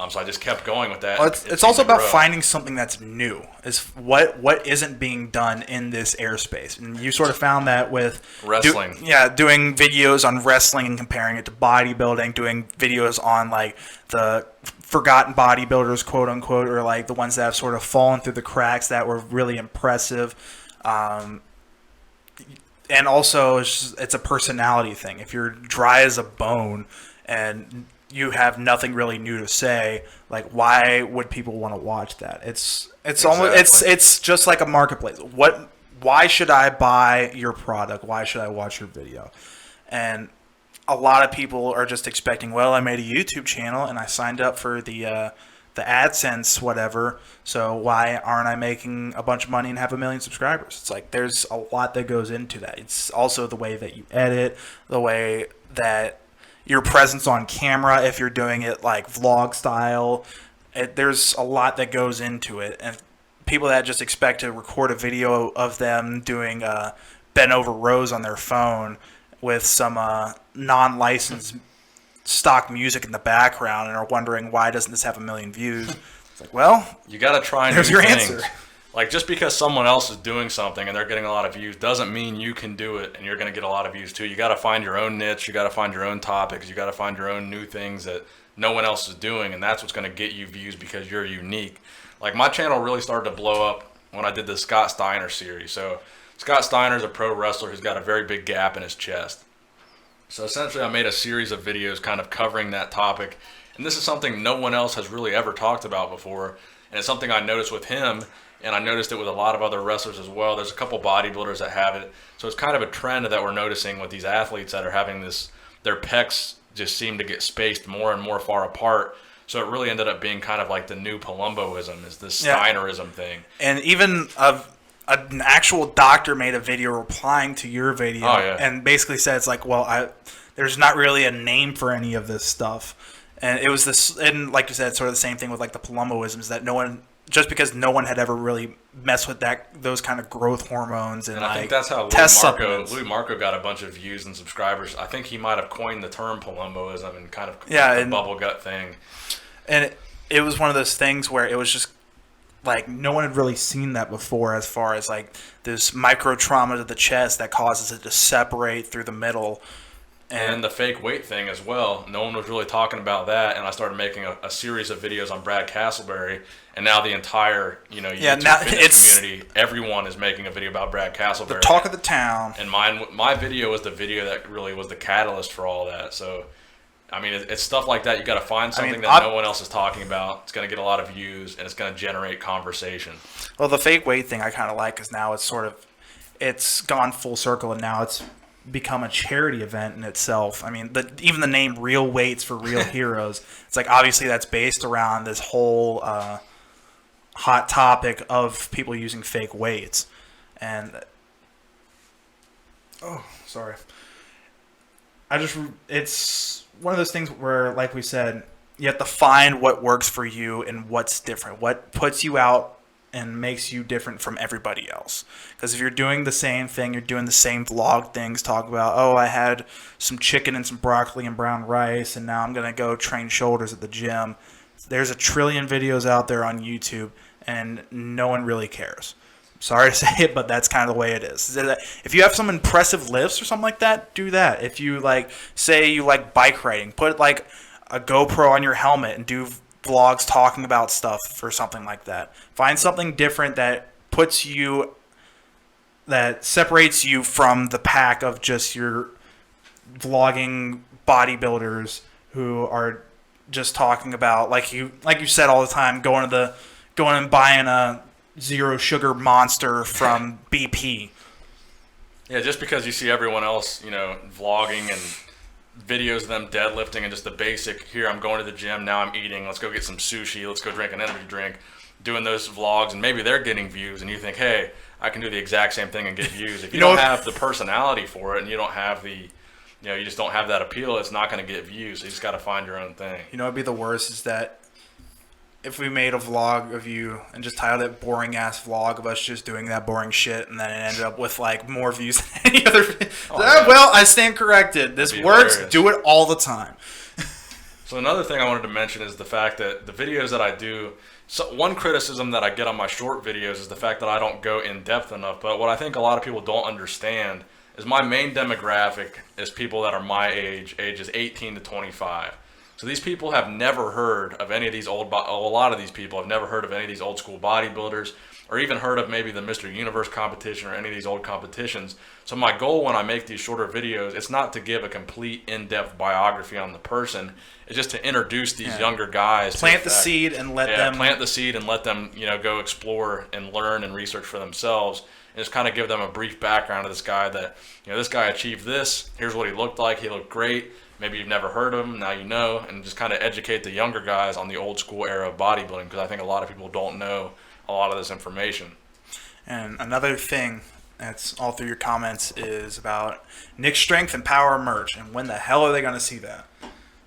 So I just kept going with that. Well, it's also about finding something that's new. Is what isn't being done in this airspace, and you sort of found that with wrestling. Doing videos on wrestling and comparing it to bodybuilding, doing videos on like the forgotten bodybuilders, quote unquote, or like the ones that have sort of fallen through the cracks that were really impressive. And also, it's a personality thing. If you're dry as a bone and you have nothing really new to say, like, why would people want to watch that? It's almost it's just like a marketplace. Why should I buy your product? Why should I watch your video? And a lot of people are just expecting, well, I made a YouTube channel and I signed up for the AdSense whatever, so why aren't I making a bunch of money and have 1 million subscribers? It's like there's a lot that goes into that. It's also the way that you edit, the way that your presence on camera, if you're doing it like vlog style. There's a lot that goes into it. And people that just expect to record a video of them doing bent over rows on their phone with some non-licensed stock music in the background and are wondering, why doesn't this have 1 million views? It's like, well, you got to try there's new your things. answer. Like, just because someone else is doing something and they're getting a lot of views doesn't mean you can do it and you're going to get a lot of views too. You got to find your own niche. You got to find your own topics. You got to find your own new things that no one else is doing, and that's what's going to get you views because you're unique. Like, my channel really started to blow up when I did the Scott Steiner series. So Scott Steiner's a pro wrestler who's got a very big gap in his chest. So essentially I made a series of videos kind of covering that topic. And this is something no one else has really ever talked about before. And it's something I noticed with him, and I noticed it with a lot of other wrestlers as well. There's a couple bodybuilders that have it. So it's kind of a trend that we're noticing with these athletes that are having this, their pecs just seem to get spaced more and more far apart. So it really ended up being kind of like the new Palumboism, is this Steinerism thing. And even an actual doctor made a video replying to your video and basically said it's like, well, there's not really a name for any of this stuff. And it was this, and like you said, sort of the same thing with like the Palumboisms, that no one, just because no one had ever really messed with those kind of growth hormones and I think that's how Louis Marco got a bunch of views and subscribers. I think he might have coined the term Palumboism and kind of the bubble gut thing. And it was one of those things where it was just like no one had really seen that before, as far as like this micro trauma to the chest that causes it to separate through the middle. And the fake weight thing as well. No one was really talking about that, and I started making a series of videos on Brad Castleberry, and now the entire YouTube fitness community, everyone is making a video about Brad Castleberry. The talk of the town. And my video was the video that really was the catalyst for all that. So, I mean, it's stuff like that. You got to find something that no one else is talking about. It's going to get a lot of views, and it's going to generate conversation. Well, the fake weight thing I kind of like, because now it's gone full circle, and now it's become a charity event in itself. I mean, even the name Real Weights for Real Heroes, it's like obviously that's based around this whole hot topic of people using fake weights. And it's one of those things where, like we said, you have to find what works for you and what's different, what puts you out and makes you different from everybody else. Because if you're doing the same thing, you're doing the same vlog things, talk about, I had some chicken and some broccoli and brown rice, and now I'm going to go train shoulders at the gym. There's a trillion videos out there on YouTube, and no one really cares. Sorry to say it, but that's kind of the way it is. If you have some impressive lifts or something like that, do that. If you say you like bike riding, put like a GoPro on your helmet and do vlogs talking about stuff or something like that. Find something different that separates you from the pack of just your vlogging bodybuilders who are just talking about, like you said all the time, going and buying a zero sugar monster from BP. Yeah, just because you see everyone else, vlogging and videos of them deadlifting and just the basic, here I'm going to the gym, now I'm eating, let's go get some sushi, let's go drink an energy drink, doing those vlogs, and maybe they're getting views, and you think, hey, I can do the exact same thing and get views. If you don't have the personality for it, and you don't have you just don't have that appeal, it's not going to get views. So you just got to find your own thing. You know what'd be the worst is that if we made a vlog of you and just titled it boring ass vlog of us just doing that boring shit, and then it ended up with like more views than any other video. Well, I stand corrected. This works. Hilarious. Do it all the time. So another thing I wanted to mention is the fact that the videos that I do, so one criticism that I get on my short videos is the fact that I don't go in depth enough. But what I think a lot of people don't understand is my main demographic is people that are my age, ages 18 to 25. So these people have never heard of any of these a lot of these people have never heard of any of these old school bodybuilders, or even heard of maybe the Mr. Universe competition or any of these old competitions. So my goal when I make these shorter videos, it's not to give a complete in-depth biography on the person. It's just to introduce these younger guys. Plant the seed and let them go explore and learn and research for themselves. And just kind of give them a brief background of this guy that, this guy achieved this. Here's what he looked like. He looked great. Maybe you've never heard of him, now you know, and just kind of educate the younger guys on the old school era of bodybuilding, because I think a lot of people don't know a lot of this information. And another thing that's all through your comments is about Nick Strength and Power merch, and when the hell are they going to see that?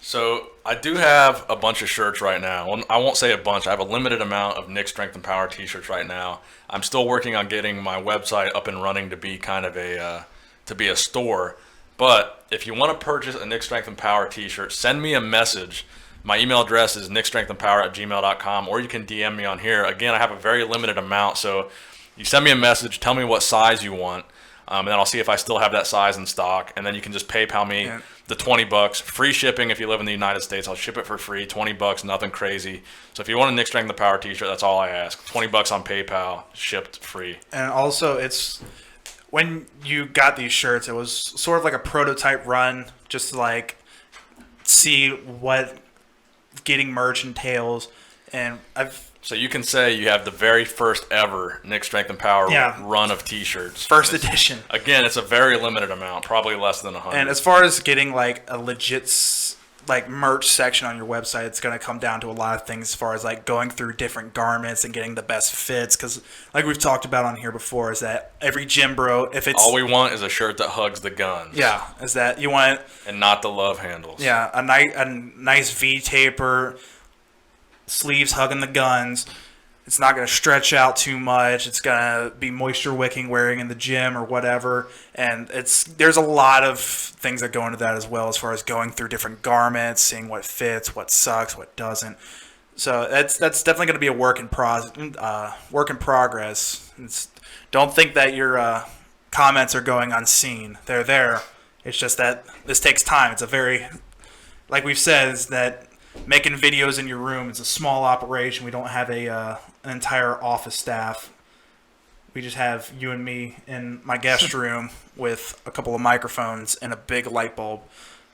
So I do have a bunch of shirts right now. Well, I won't say a bunch. I have a limited amount of Nick Strength and Power t-shirts right now. I'm still working on getting my website up and running to be kind of a store. But if you want to purchase a Nick Strength and Power t-shirt, send me a message. My email address is nickstrengthandpower@gmail.com, or you can DM me on here. Again, I have a very limited amount, so you send me a message, tell me what size you want, and then I'll see if I still have that size in stock, and then you can just PayPal me the $20. Free shipping if you live in the United States. I'll ship it for free, $20, nothing crazy. So if you want a Nick Strength and Power t-shirt, that's all I ask. $20 on PayPal, shipped free. And also, when you got these shirts, it was sort of like a prototype run, just to like see what getting merch entails. And So you can say you have the very first ever Nick Strength and Power run of T-shirts. First edition. Again, it's a very limited amount, probably less than 100. And as far as getting like a legit like merch section on your website, it's going to come down to a lot of things as far as like going through different garments and getting the best fits. Because like we've talked about on here before, is that every gym bro, if it's... All we want is a shirt that hugs the guns. Yeah, is that you want... And not the love handles. Yeah, a nice V-taper, sleeves hugging the guns. It's not going to stretch out too much. It's going to be moisture wicking wearing in the gym or whatever. And there's a lot of things that go into that as well, as far as going through different garments, seeing what fits, what sucks, what doesn't. So that's definitely going to be a work in progress. Don't think that your comments are going unseen. They're there. It's just that this takes time. It's a very, like we've said, is that making videos in your room is a small operation. We don't have an entire office staff. We just have you and me in my guest room with a couple of microphones and a big light bulb.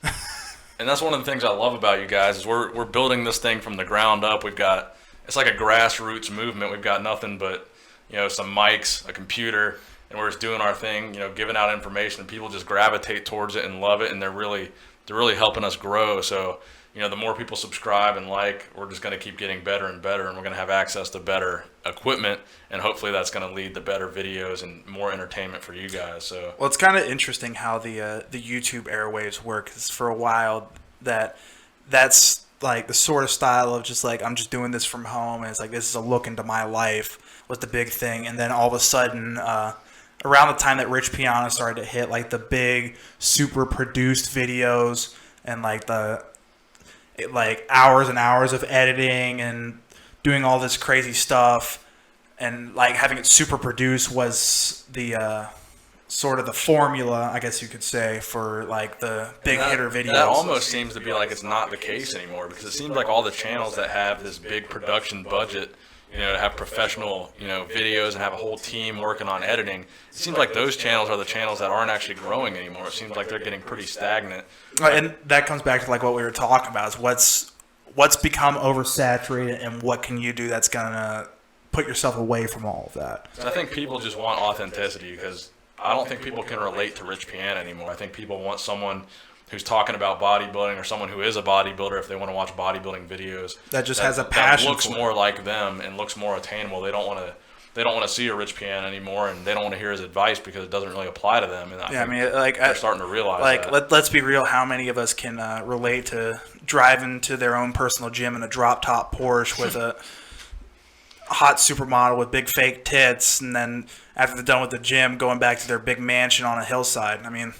And that's one of the things I love about you guys is we're building this thing from the ground up. It's like a grassroots movement. We've got nothing but, some mics, a computer, and we're just doing our thing, giving out information, and people just gravitate towards it and love it, and they're really helping us grow. So, the more people subscribe and like, we're just going to keep getting better and better, and we're going to have access to better equipment, and hopefully that's going to lead to better videos and more entertainment for you guys. So, well, it's kind of interesting how the YouTube airwaves work. 'Cause for a while, that's like the sort of style of just like, I'm just doing this from home, and it's like, this is a look into my life was the big thing. And then all of a sudden, around the time that Rich Piana started to hit, like the big super produced videos and like hours and hours of editing and doing all this crazy stuff, and like having it super produced was the sort of the formula, I guess you could say, for like the big hitter videos. That almost seems to be like it's not the case anymore, because it seems like all the channels that have this big production budget, to have professional, videos and have a whole team working on editing, it seems like those channels are the channels that aren't actually growing anymore. It seems like they're getting pretty stagnant. And that comes back to like what we were talking about, is what's become oversaturated, and what can you do that's gonna put yourself away from all of that. So I think people just want authenticity, because I don't think people can relate to Rich Piana anymore. I think people want someone who's talking about bodybuilding, or someone who is a bodybuilder if they want to watch bodybuilding videos. That just has a passion. That looks more like them and looks more attainable. They don't want to see a Rich Piana anymore, and they don't want to hear his advice because it doesn't really apply to them. And they're starting to realize that. Let's be real. How many of us can relate to driving to their own personal gym in a drop top Porsche with a hot supermodel with big fake tits, and then after they're done with the gym, going back to their big mansion on a hillside? I mean,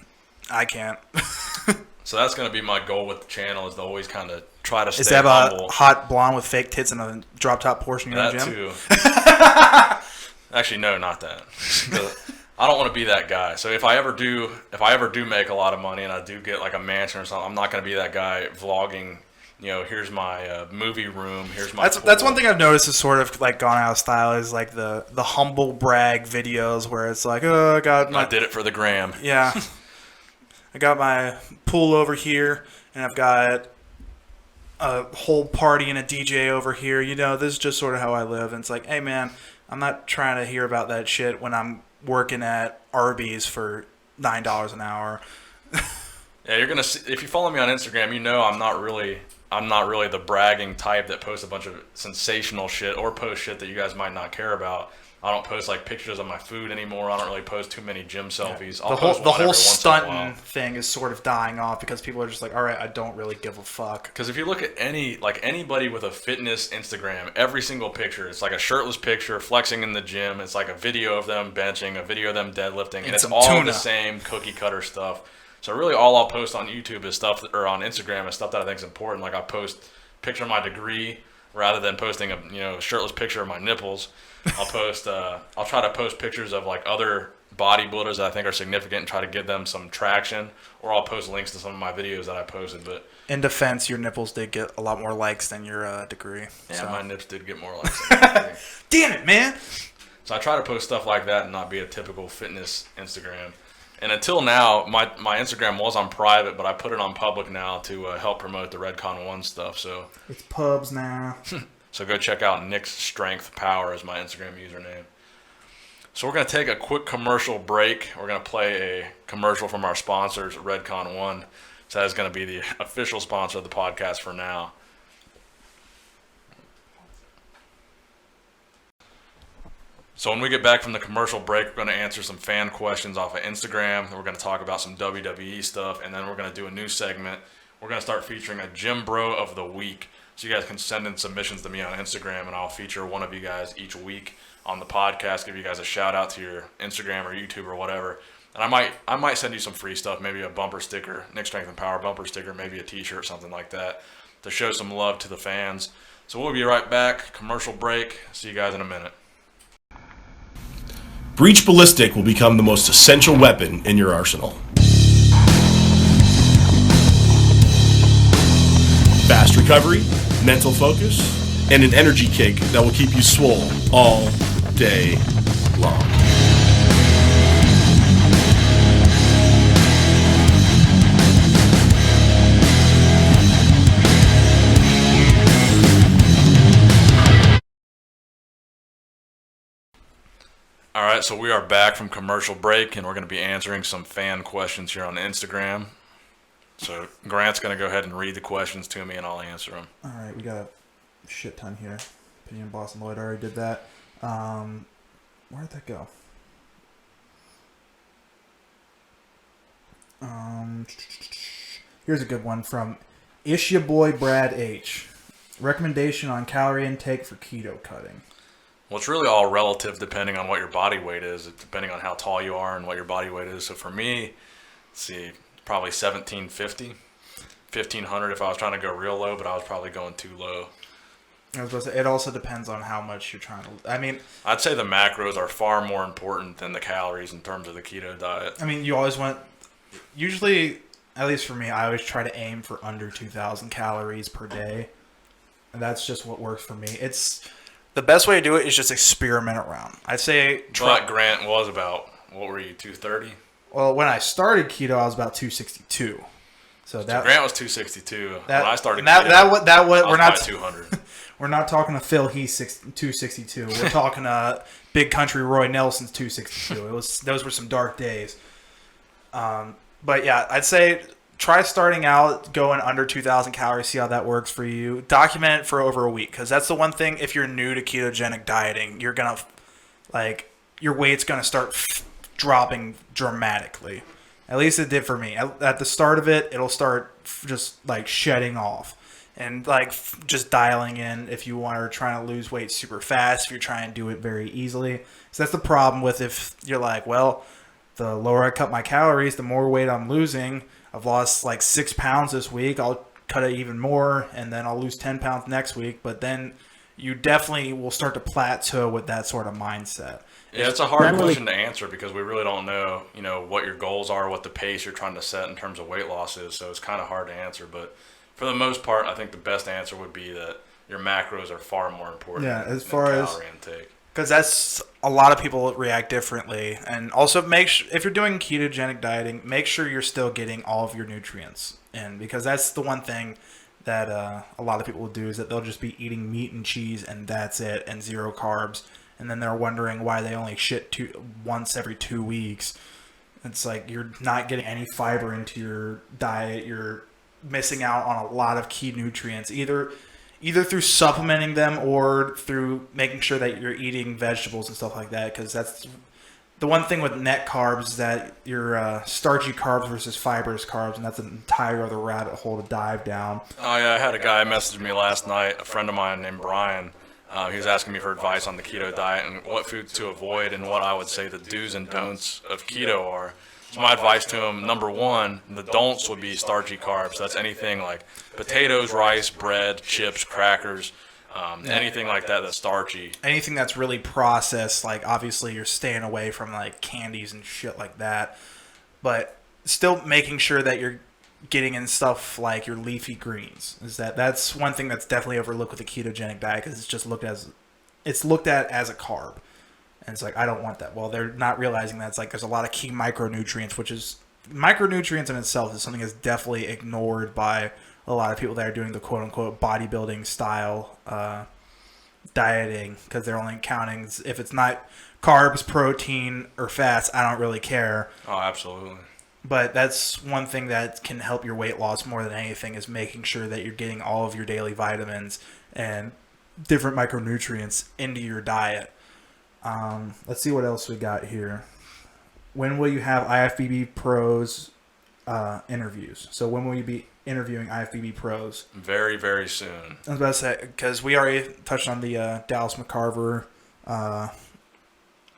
I can't. So that's going to be my goal with the channel, is to always kind of try to stay Is to have humble. a hot blonde with fake tits and a drop top Porsche in your own gym? That too. Actually, no, not that. I don't want to be that guy. So if I ever do make a lot of money and I do get like a mansion or something, I'm not going to be that guy vlogging. Here's my movie room. Here's my. That's one thing I've noticed is sort of like gone out of style, is like the humble brag videos where it's like, I did it for the gram. Yeah. I got my pool over here, and I've got a whole party and a DJ over here. This is just sort of how I live. And it's like, hey, man, I'm not trying to hear about that shit when I'm working at Arby's for $9 an hour. Yeah, you're gonna see, if you follow me on Instagram, I'm not really the bragging type that posts a bunch of sensational shit or post shit that you guys might not care about. I don't post like pictures of my food anymore. I don't really post too many gym selfies. The whole stunting thing is sort of dying off, because people are just like, all right, I don't really give a fuck. Because if you look at anybody with a fitness Instagram, every single picture, it's like a shirtless picture flexing in the gym. It's like a video of them benching, a video of them deadlifting, and it's all the same cookie cutter stuff. So really, all I'll post on YouTube is stuff, or on Instagram is stuff that I think is important. Like I post a picture of my degree rather than posting a shirtless picture of my nipples. I'll try to post pictures of like other bodybuilders that I think are significant and try to give them some traction, or I'll post links to some of my videos that I posted. But in defense, your nipples did get a lot more likes than your degree. Yeah, so. My nips did get more likes than my degree. Damn it, man! So I try to post stuff like that and not be a typical fitness Instagram. And until now, my Instagram was on private, but I put it on public now to help promote the Redcon1 stuff. So it's pubs now. So go check out Nick's Strength Power as my Instagram username. So we're going to take a quick commercial break. We're going to play a commercial from our sponsors, Redcon1. So that's going to be the official sponsor of the podcast for now. So when we get back from the commercial break, we're going to answer some fan questions off of Instagram. We're going to talk about some WWE stuff, and then we're going to do a new segment. We're going to start featuring a Gym Bro of the Week. So you guys can send in submissions to me on Instagram, and I'll feature one of you guys each week on the podcast, give you guys a shout out to your Instagram or YouTube or whatever. And I might send you some free stuff, maybe a bumper sticker, Nick Strength and Power bumper sticker, maybe a t-shirt, something like that, to show some love to the fans. So we'll be right back. Commercial break. See you guys in a minute. Breach Ballistic will become the most essential weapon in your arsenal. Fast recovery, mental focus, and an energy kick that will keep you swole all day long. All right, so we are back from commercial break, and we're going to be answering some fan questions here on Instagram. So Grant's going to go ahead and read the questions to me, and I'll answer them. All right, we got a shit ton here. Opinion Bostin Loyd already did that. Where did that go? Here's a good one from Ish Ya Boy Brad H. Recommendation on calorie intake for keto cutting. Well, it's really all relative depending on what your body weight is, depending on how tall you are and what your body weight is. So for me, let's see, probably 1750, 1500 if I was trying to go real low, but I was probably going too low. I was supposed to say, it also depends on how much you're trying to. I mean, I'd say the macros are far more important than the calories in terms of the keto diet. I mean, you always want, usually, at least for me, I always try to aim for under 2,000 calories per day. And that's just what works for me. It's the best way to do it is just experiment around. I'd say But Grant was about, what were you, 230? Well, when I started keto, I was about 262. So Grant was 262. When I started keto, we're not 200. We're not talking to Phil Heath 262. We're talking to Big Country Roy Nelson's 262. Those were some dark days. But yeah, I'd say try starting out going under 2,000 calories, see how that works for you. Document it for over a week, because that's the one thing. If you're new to ketogenic dieting, you're gonna your weight's gonna start dropping dramatically. At least it did for me. At the start of it, it'll start just shedding off and just dialing in if you are trying to lose weight super fast, if you're trying to do it very easily. So that's the problem with if you're well, the lower I cut my calories, the more weight I'm losing. I've lost 6 pounds this week. I'll cut it even more, and then I'll lose 10 pounds next week. But then you definitely will start to plateau with that sort of mindset. Yeah, it's a hard question to answer because we really don't know, what your goals are, what the pace you're trying to set in terms of weight loss is. So it's kind of hard to answer. But for the most part, I think the best answer would be that your macros are far more important than calorie intake. Because that's a lot of people react differently. And also if you're doing ketogenic dieting, make sure you're still getting all of your nutrients in, because that's the one thing that a lot of people will do is that they'll just be eating meat and cheese and that's it, and zero carbs. And then they're wondering why they only shit once every 2 weeks. It's you're not getting any fiber into your diet. You're missing out on a lot of key nutrients, either through supplementing them or through making sure that you're eating vegetables and stuff like that. Because that's the one thing with net carbs is that you're starchy carbs versus fibrous carbs, and that's an entire other rabbit hole to dive down. Oh yeah, I had a guy message me last night, a friend of mine named Brian. He was asking me for advice on the keto diet and what foods to avoid and what I would say the do's and don'ts of keto are. So my advice to him, number one, the don'ts would be starchy carbs. That's anything like potatoes, rice, bread, chips, crackers, anything like that that's starchy. Anything that's really processed, obviously you're staying away from candies and shit like that. But still making sure that you're getting in stuff like your leafy greens. That's one thing that's definitely overlooked with the ketogenic diet, because it's just looked at as a carb. And it's like, I don't want that. Well, they're not realizing that it's like there's a lot of key micronutrients, which is micronutrients in itself is something that's definitely ignored by a lot of people that are doing the quote unquote bodybuilding style dieting, because they're only counting if it's not carbs, protein, or fats. I don't really care. Oh, absolutely. But that's one thing that can help your weight loss more than anything, is making sure that you're getting all of your daily vitamins and different micronutrients into your diet. Let's see what else we got here. When will you have IFBB pros interviews? So when will you be interviewing IFBB pros? Very, very soon. I was about to say, because we already touched on the Dallas McCarver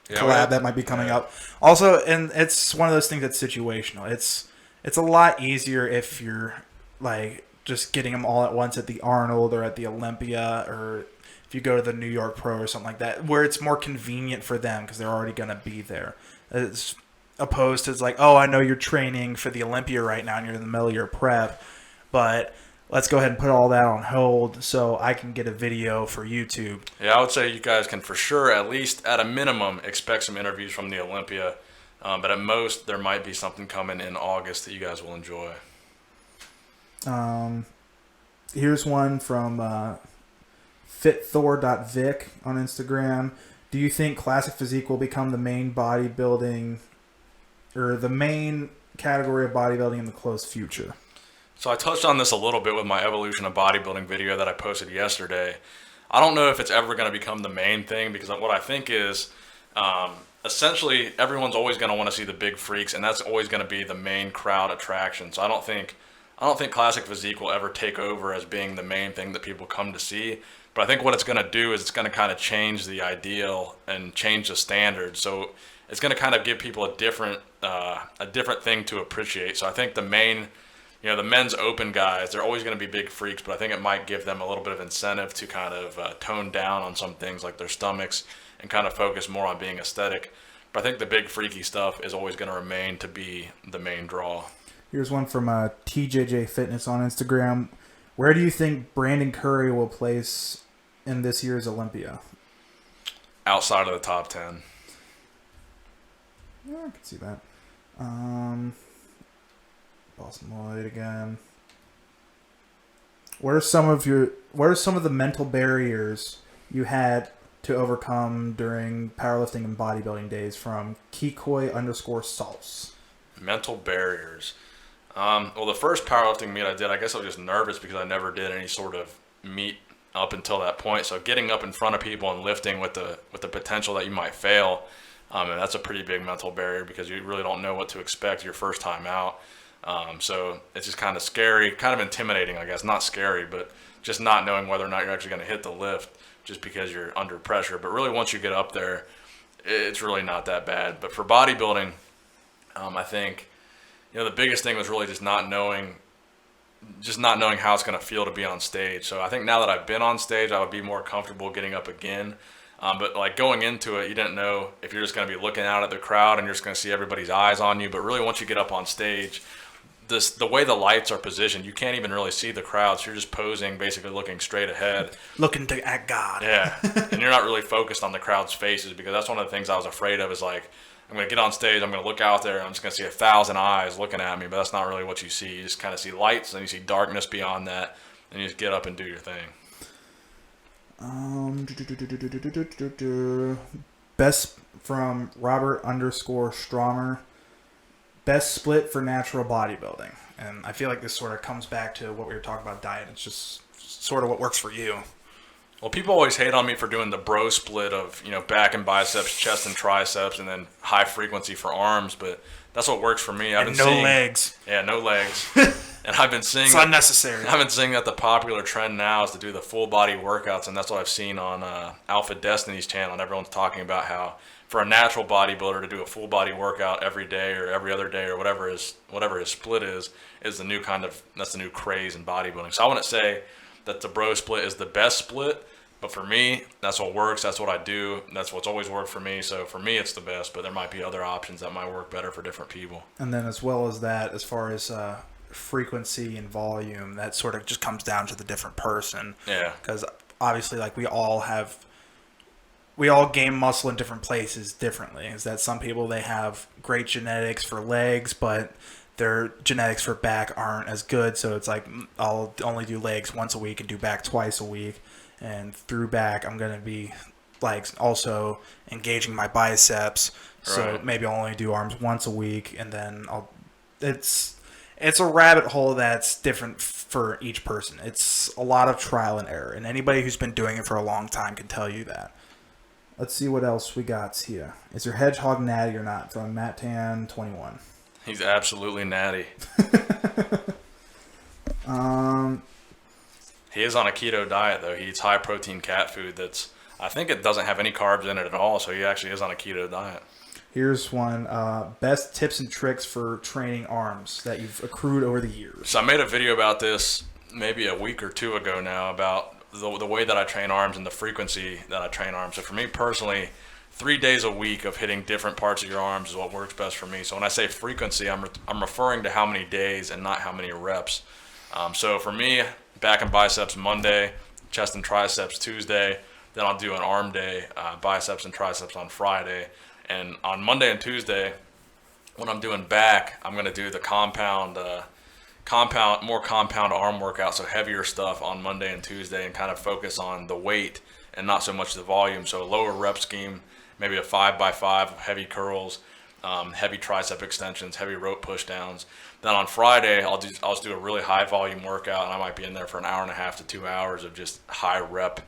collab that might be coming up. Also, and it's one of those things that's situational. It's a lot easier if you're like just getting them all at once at the Arnold or at the Olympia, or if you go to the New York Pro or something like that, where it's more convenient for them because they're already going to be there. It's opposed to, it's like, oh, I know you're training for the Olympia right now and you're in the middle of your prep, but let's go ahead and put all that on hold so I can get a video for YouTube. Yeah, I would say you guys can for sure, at least at a minimum, expect some interviews from the Olympia. But at most, there might be something coming in August that you guys will enjoy. Here's one from fitthor.vic on Instagram. Do you think classic physique will become the main bodybuilding, or the main category of bodybuilding in the close future? So I touched on this a little bit with my evolution of bodybuilding video that I posted yesterday. I don't know if it's ever going to become the main thing, because what I think is essentially everyone's always going to want to see the big freaks, and that's always going to be the main crowd attraction. So I don't think classic physique will ever take over as being the main thing that people come to see. But I think what it's going to do is it's going to kind of change the ideal and change the standard. So it's going to kind of give people a different thing to appreciate. So I think the men's open guys, they're always going to be big freaks, but I think it might give them a little bit of incentive to kind of tone down on some things like their stomachs and kind of focus more on being aesthetic. But I think the big freaky stuff is always going to remain to be the main draw. Here's one from TJJ Fitness on Instagram. Where do you think Brandon Curry will place in this year's Olympia? Outside of the top 10. Yeah, I can see that. Bostin Loyd again. What are some of the mental barriers you had to overcome during powerlifting and bodybuilding days? From Kikoi_sauce. Mental barriers. Well, the first powerlifting meet I did, I guess I was just nervous because I never did any sort of meet up until that point. So getting up in front of people and lifting with the potential that you might fail, and that's a pretty big mental barrier because you really don't know what to expect your first time out. So it's just kind of scary, kind of intimidating, I guess. Not scary, but just not knowing whether or not you're actually going to hit the lift just because you're under pressure. But really, once you get up there, it's really not that bad. But for bodybuilding, I think, the biggest thing was really just not knowing how it's going to feel to be on stage. So I think now that I've been on stage, I would be more comfortable getting up again. But like going into it, you didn't know if you're just going to be looking out at the crowd and you're just going to see everybody's eyes on you. But really, once you get up on stage, the way the lights are positioned, you can't even really see the crowd. So you're just posing, basically looking straight ahead. Looking at God. Yeah. And you're not really focused on the crowd's faces, because that's one of the things I was afraid of, is like, I'm going to get on stage, I'm going to look out there, and I'm just going to see 1,000 eyes looking at me. But that's not really what you see. You just kind of see lights, and you see darkness beyond that, and you just get up and do your thing. Best from Robert_Stromer. Best split for natural bodybuilding. And I feel like this sort of comes back to what we were talking about diet. It's just sort of what works for you. Well, people always hate on me for doing the bro split of, back and biceps, chest and triceps, and then high frequency for arms. But that's what works for me. Legs. Yeah, no legs. And I've been seeing it's unnecessary. I've been seeing that the popular trend now is to do the full body workouts, and that's what I've seen on Alpha Destiny's channel. And everyone's talking about how for a natural bodybuilder to do a full body workout every day or every other day or whatever his split is the new that's the new craze in bodybuilding. So I wouldn't say that the bro split is the best split. But for me, that's what works. That's what I do. That's what's always worked for me. So for me, it's the best. But there might be other options that might work better for different people. And then as well as that, as far as frequency and volume, that sort of just comes down to the different person. Yeah. Because obviously, like, we all have we all gain muscle in different places differently. Is that some people, they have great genetics for legs, but their genetics for back aren't as good. So it's like, I'll only do legs once a week and do back twice a week. And through back, I'm going to be like also engaging my biceps. So maybe I'll only do arms once a week, and then it's a rabbit hole that's different for each person. It's a lot of trial and error, and anybody who's been doing it for a long time can tell you that. Let's see what else we got here. Is your hedgehog natty or not? From MattTan21. He's absolutely natty. He is on a keto diet, though. He eats high-protein cat food I think it doesn't have any carbs in it at all, so he actually is on a keto diet. Here's one. Best tips and tricks for training arms that you've accrued over the years. So I made a video about this maybe a week or two ago now about the way that I train arms and the frequency that I train arms. So for me personally, 3 days a week of hitting different parts of your arms is what works best for me. So when I say frequency, I'm referring to how many days and not how many reps. So for me, back and biceps Monday, chest and triceps Tuesday, then I'll do an arm day, biceps and triceps on Friday. And on Monday and Tuesday, when I'm doing back, I'm going to do the more compound arm workout, so heavier stuff on Monday and Tuesday, and kind of focus on the weight and not so much the volume. So a lower rep scheme, maybe a 5x5 of heavy curls, heavy tricep extensions, heavy rope push downs. Then on Friday, I'll just do a really high volume workout, and I might be in there for an hour and a half to 2 hours of just high rep,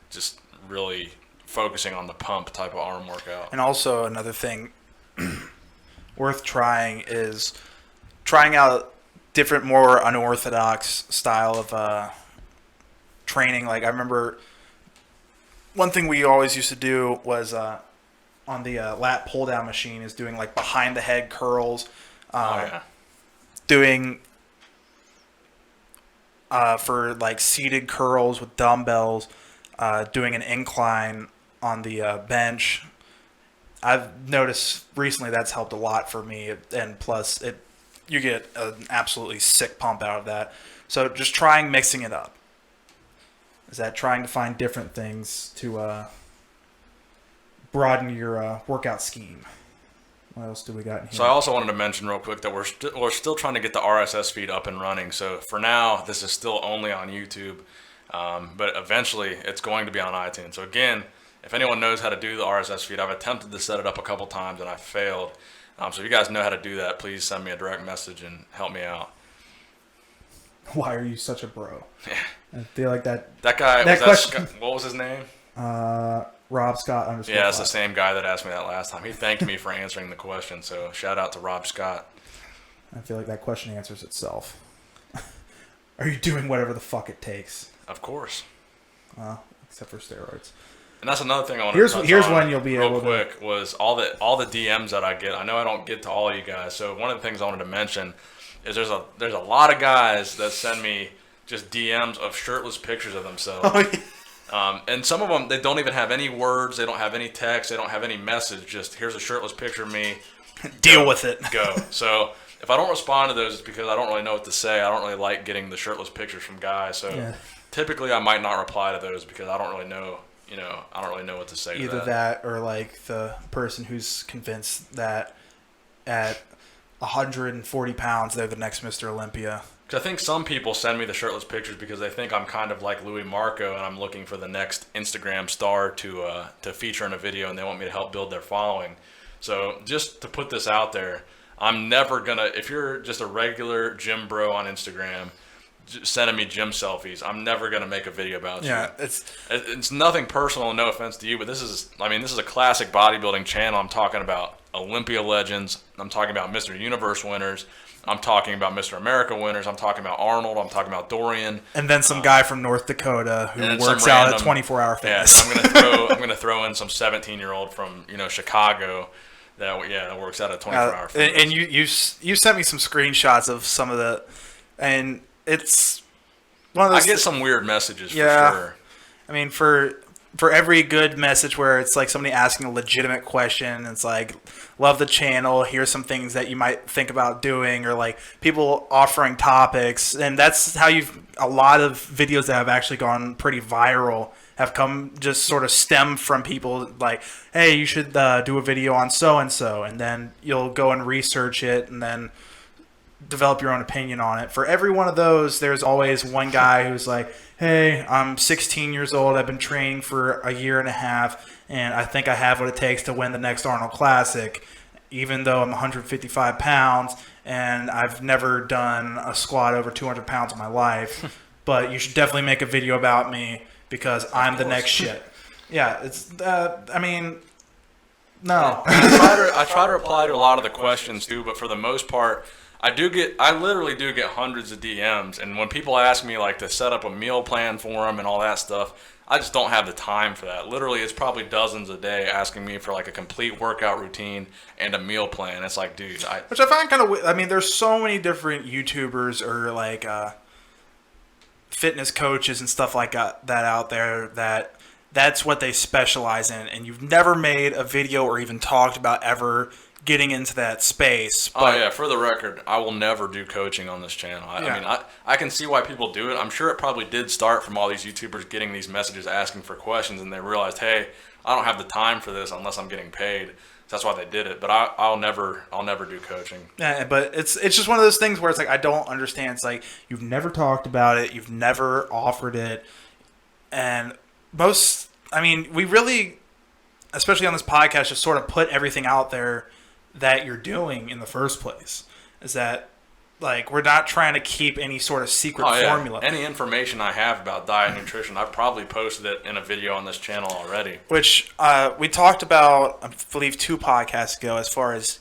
just really focusing on the pump type of arm workout. And also another thing worth trying is trying out different, more unorthodox style of training. Like I remember one thing we always used to do was on the lat pull down machine is doing like behind the head curls, doing for like seated curls with dumbbells, doing an incline on the bench. I've noticed recently that's helped a lot for me, and plus you get an absolutely sick pump out of that. So just trying mixing it up. Is that trying to find different things to broaden your workout scheme. What else do we got in here? So I also wanted to mention real quick that we're still trying to get the RSS feed up and running. So for now, this is still only on YouTube, but eventually it's going to be on iTunes. So again, if anyone knows how to do the RSS feed, I've attempted to set it up a couple times and I failed. So if you guys know how to do that, please send me a direct message and help me out. Why are you such a bro? I feel like that guy, what was his name? Rob Scott _ Yeah, it's the same guy that asked me that last time. He thanked me for answering the question, so shout out to Rob Scott. I feel like that question answers itself. Are you doing whatever the fuck it takes? Of course. Except for steroids. And that's another thing I want to touch here's on one you'll be real able quick was all the DMs that I get. I know I don't get to all of you guys, so one of the things I wanted to mention is there's a lot of guys that send me just DMs of shirtless pictures of themselves. Oh, yeah. And some of them, they don't even have any words, they don't have any text, they don't have any message, just here's a shirtless picture of me. Deal with it. Go. So if I don't respond to those, it's because I don't really know what to say. I don't really like getting the shirtless pictures from guys. So typically I might not reply to those because I don't really know. I don't really know what to say. Either to that or like the person who's convinced that at 140 pounds they're the next Mr. Olympia. Because I think some people send me the shirtless pictures because they think I'm kind of like Louis Marco and I'm looking for the next Instagram star to feature in a video, and they want me to help build their following. So just to put this out there, I'm never gonna. If you're just a regular gym bro on Instagram, sending me gym selfies, I'm never gonna make a video about you. Yeah, it's nothing personal. No offense to you, but this is a classic bodybuilding channel. I'm talking about Olympia legends. I'm talking about Mr. Universe winners. I'm talking about Mr. America winners. I'm talking about Arnold. I'm talking about Dorian. And then some guy from North Dakota who works out at 24 Hour Fitness. Yeah, I'm gonna throw in some 17-year-old from Chicago that works out at 24 Hour Fitness. And you sent me some screenshots of some of the, and it's one of those. I get some weird messages for sure. I mean, for every good message where it's like somebody asking a legitimate question, it's like, love the channel, here's some things that you might think about doing, or like people offering topics. And that's how a lot of videos that have actually gone pretty viral have come just sort of stem from people like, hey, you should do a video on so-and-so, and then you'll go and research it and then develop your own opinion on it. For every one of those, there's always one guy who's like, hey, I'm 16 years old, I've been training for a year and a half, and I think I have what it takes to win the next Arnold Classic, even though I'm 155 pounds and I've never done a squat over 200 pounds in my life. But you should definitely make a video about me because I'm the next shit. Yeah, it's, I mean, no. I try to reply to a lot of the questions too, but for the most part, I literally do get hundreds of DMs, and when people ask me like to set up a meal plan for them and all that stuff, I just don't have the time for that. Literally, it's probably dozens a day asking me for like a complete workout routine and a meal plan. It's like, dude, which I find kind of, I mean, there's so many different YouTubers or like fitness coaches and stuff like that out there that's what they specialize in, and you've never made a video or even talked about ever getting into that space. But, oh yeah, for the record, I will never do coaching on this channel. I mean, I can see why people do it. I'm sure it probably did start from all these YouTubers getting these messages asking for questions, and they realized, hey, I don't have the time for this unless I'm getting paid. That's why they did it. But I'll never do coaching. Yeah, but it's just one of those things where it's like, I don't understand. It's like, you've never talked about it, you've never offered it, and we really, especially on this podcast, just sort of put everything out there that you're doing in the first place. Is that, like, we're not trying to keep any sort of secret formula. Any information I have about diet and nutrition, I've probably posted it in a video on this channel already. Which we talked about, I believe, 2 podcasts ago, as far as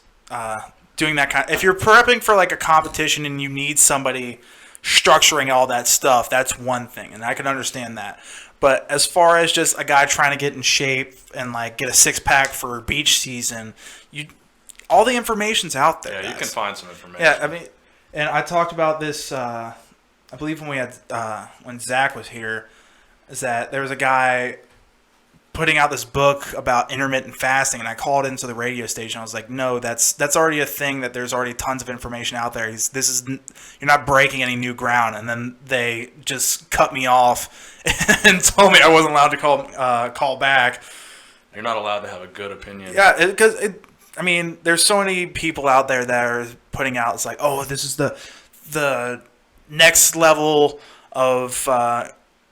doing that kind of, if you're prepping for like a competition and you need somebody structuring all that stuff, that's one thing, and I can understand that. But as far as just a guy trying to get in shape and like get a 6-pack for beach season, all the information's out there. Yeah, you can find some information. Yeah, I mean, and I talked about this, I believe when we had, when Zach was here, is that there was a guy putting out this book about intermittent fasting, and I called into the radio station. I was like, no, that's already a thing, that there's already tons of information out there. You're not breaking any new ground. And then they just cut me off and told me I wasn't allowed to call back. You're not allowed to have a good opinion. Yeah, because I mean, there's so many people out there that are putting out, it's like, oh, this is the next level of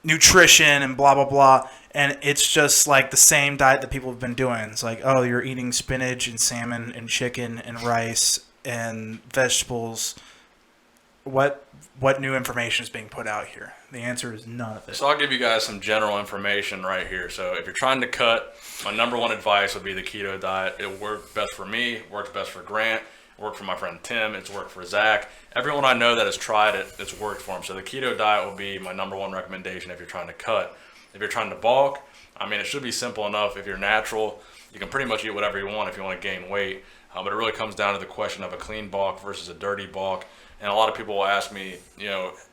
nutrition and blah, blah, blah. And it's just like the same diet that people have been doing. It's like, oh, you're eating spinach and salmon and chicken and rice and vegetables. What new information is being put out here? The answer is none of it. So I'll give you guys some general information right here. So if you're trying to cut, my number one advice would be the keto diet. It worked best for me, it worked best for Grant, it worked for my friend Tim, it's worked for Zach. Everyone I know that has tried it, it's worked for them. So the keto diet will be my number one recommendation if you're trying to cut. If you're trying to bulk, I mean, it should be simple enough. If you're natural, you can pretty much eat whatever you want if you want to gain weight. But it really comes down to the question of a clean bulk versus a dirty bulk. And a lot of people will ask me,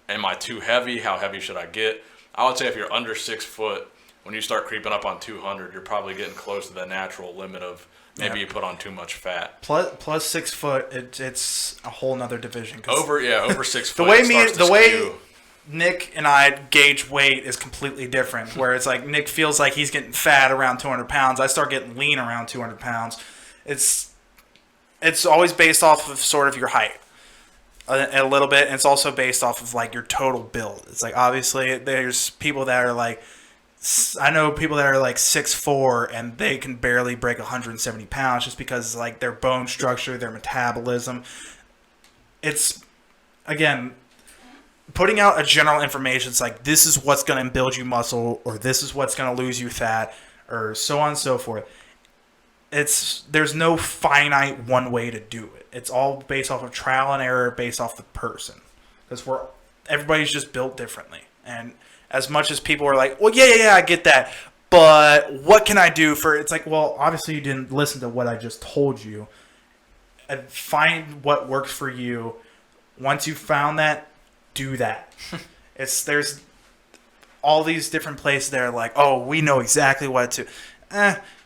am I too heavy? How heavy should I get? I would say if you're under 6 foot, when you start creeping up on 200, you're probably getting close to the natural limit of maybe you put on too much fat. Plus 6 foot, it's a whole nother division. Over 6 foot. The way Nick and I gauge weight is completely different. Where it's like Nick feels like he's getting fat around 200 pounds. I start getting lean around 200 pounds. It's always based off of sort of your height. A little bit, and it's also based off of like your total build. It's like, obviously there's people that are like, I know people that are like 6'4" and they can barely break 170 pounds just because like their bone structure, their metabolism. It's, again, putting out a general information. It's like, this is what's going to build you muscle, or this is what's going to lose you fat, or so on and so forth. There's no finite one way to do it. It's all based off of trial and error, based off the person, because everybody's just built differently. And as much as people are like, well, yeah, I get that, but what can I do for? It's like, well, obviously you didn't listen to what I just told you. And find what works for you. Once you found that, do that. There's all these different places that are like, oh, we know exactly what to.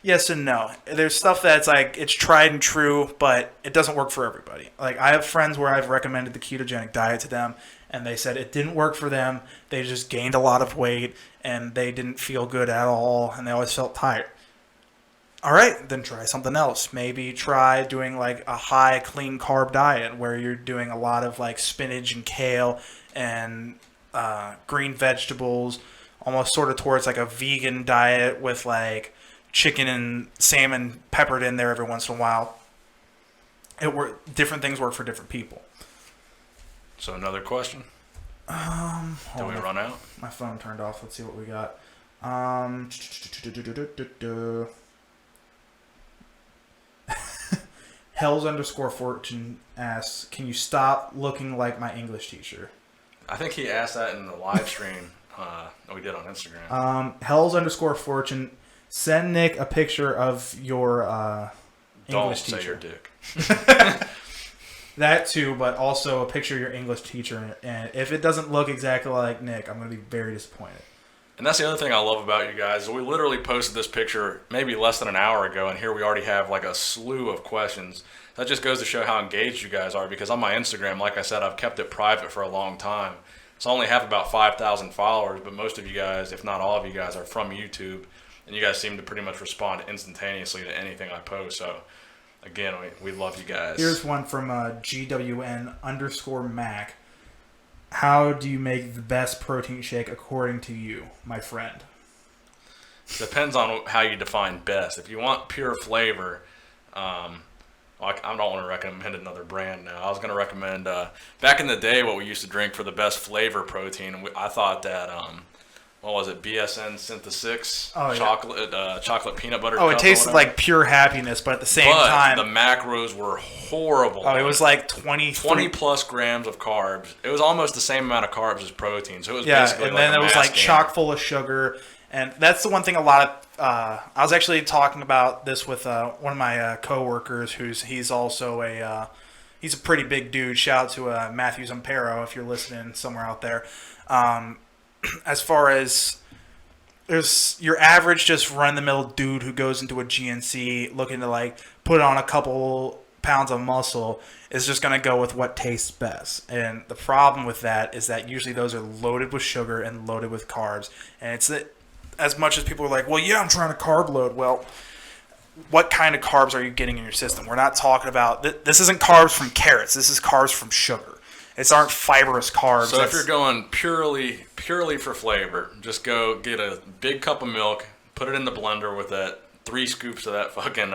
Yes and no. There's stuff that's like, it's tried and true, but it doesn't work for everybody. Like, I have friends where I've recommended the ketogenic diet to them, and they said it didn't work for them. They just gained a lot of weight, and they didn't feel good at all, and they always felt tired. All right, then try something else. Maybe try doing like a high clean carb diet where you're doing a lot of like spinach and kale and green vegetables, almost sort of towards like a vegan diet with like chicken and salmon peppered in there every once in a while. Different things work for different people. So another question? Did we run out? My phone turned off. Let's see what we got. Hells_fortune asks, can you stop looking like my English teacher? I think he asked that in the live stream that we did on Instagram. Hells_fortune, send Nick a picture of your English teacher. Don't say your dick. That too, but also a picture of your English teacher. And if it doesn't look exactly like Nick, I'm going to be very disappointed. And that's the other thing I love about you guys. We literally posted this picture maybe less than an hour ago, and here we already have like a slew of questions. That just goes to show how engaged you guys are, because on my Instagram, like I said, I've kept it private for a long time. So I only have about 5,000 followers, but most of you guys, if not all of you guys, are from YouTube, and you guys seem to pretty much respond instantaneously to anything I post. So again, we love you guys. Here's one from GWN_Mac. How do you make the best protein shake according to you, my friend? Depends on how you define best. If you want pure flavor, I don't want to recommend another brand now. I was going to recommend, back in the day, what we used to drink for the best flavor protein. I thought that, what was it, BSN Synthesis chocolate peanut butter. Oh, it tasted like pure happiness, but at the same time, the macros were horrible. Oh, it was like 20 plus grams of carbs. It was almost the same amount of carbs as protein. So it was basically and then it was like chock full of sugar. And that's the one thing a lot of I was actually talking about this with one of my coworkers he's also he's a pretty big dude. Shout out to Matthew Zampero if you're listening somewhere out there. As far as there's your average just run-of-the-mill dude who goes into a GNC looking to like put on a couple pounds of muscle is just going to go with what tastes best. And the problem with that is that usually those are loaded with sugar and loaded with carbs. And it's as much as people are like, well, yeah, I'm trying to carb load. Well, what kind of carbs are you getting in your system? We're not talking about this isn't carbs from carrots. This is carbs from sugar. It aren't fibrous carbs. So if you're going purely for flavor, just go get a big cup of milk, put it in the blender with that 3 scoops of that fucking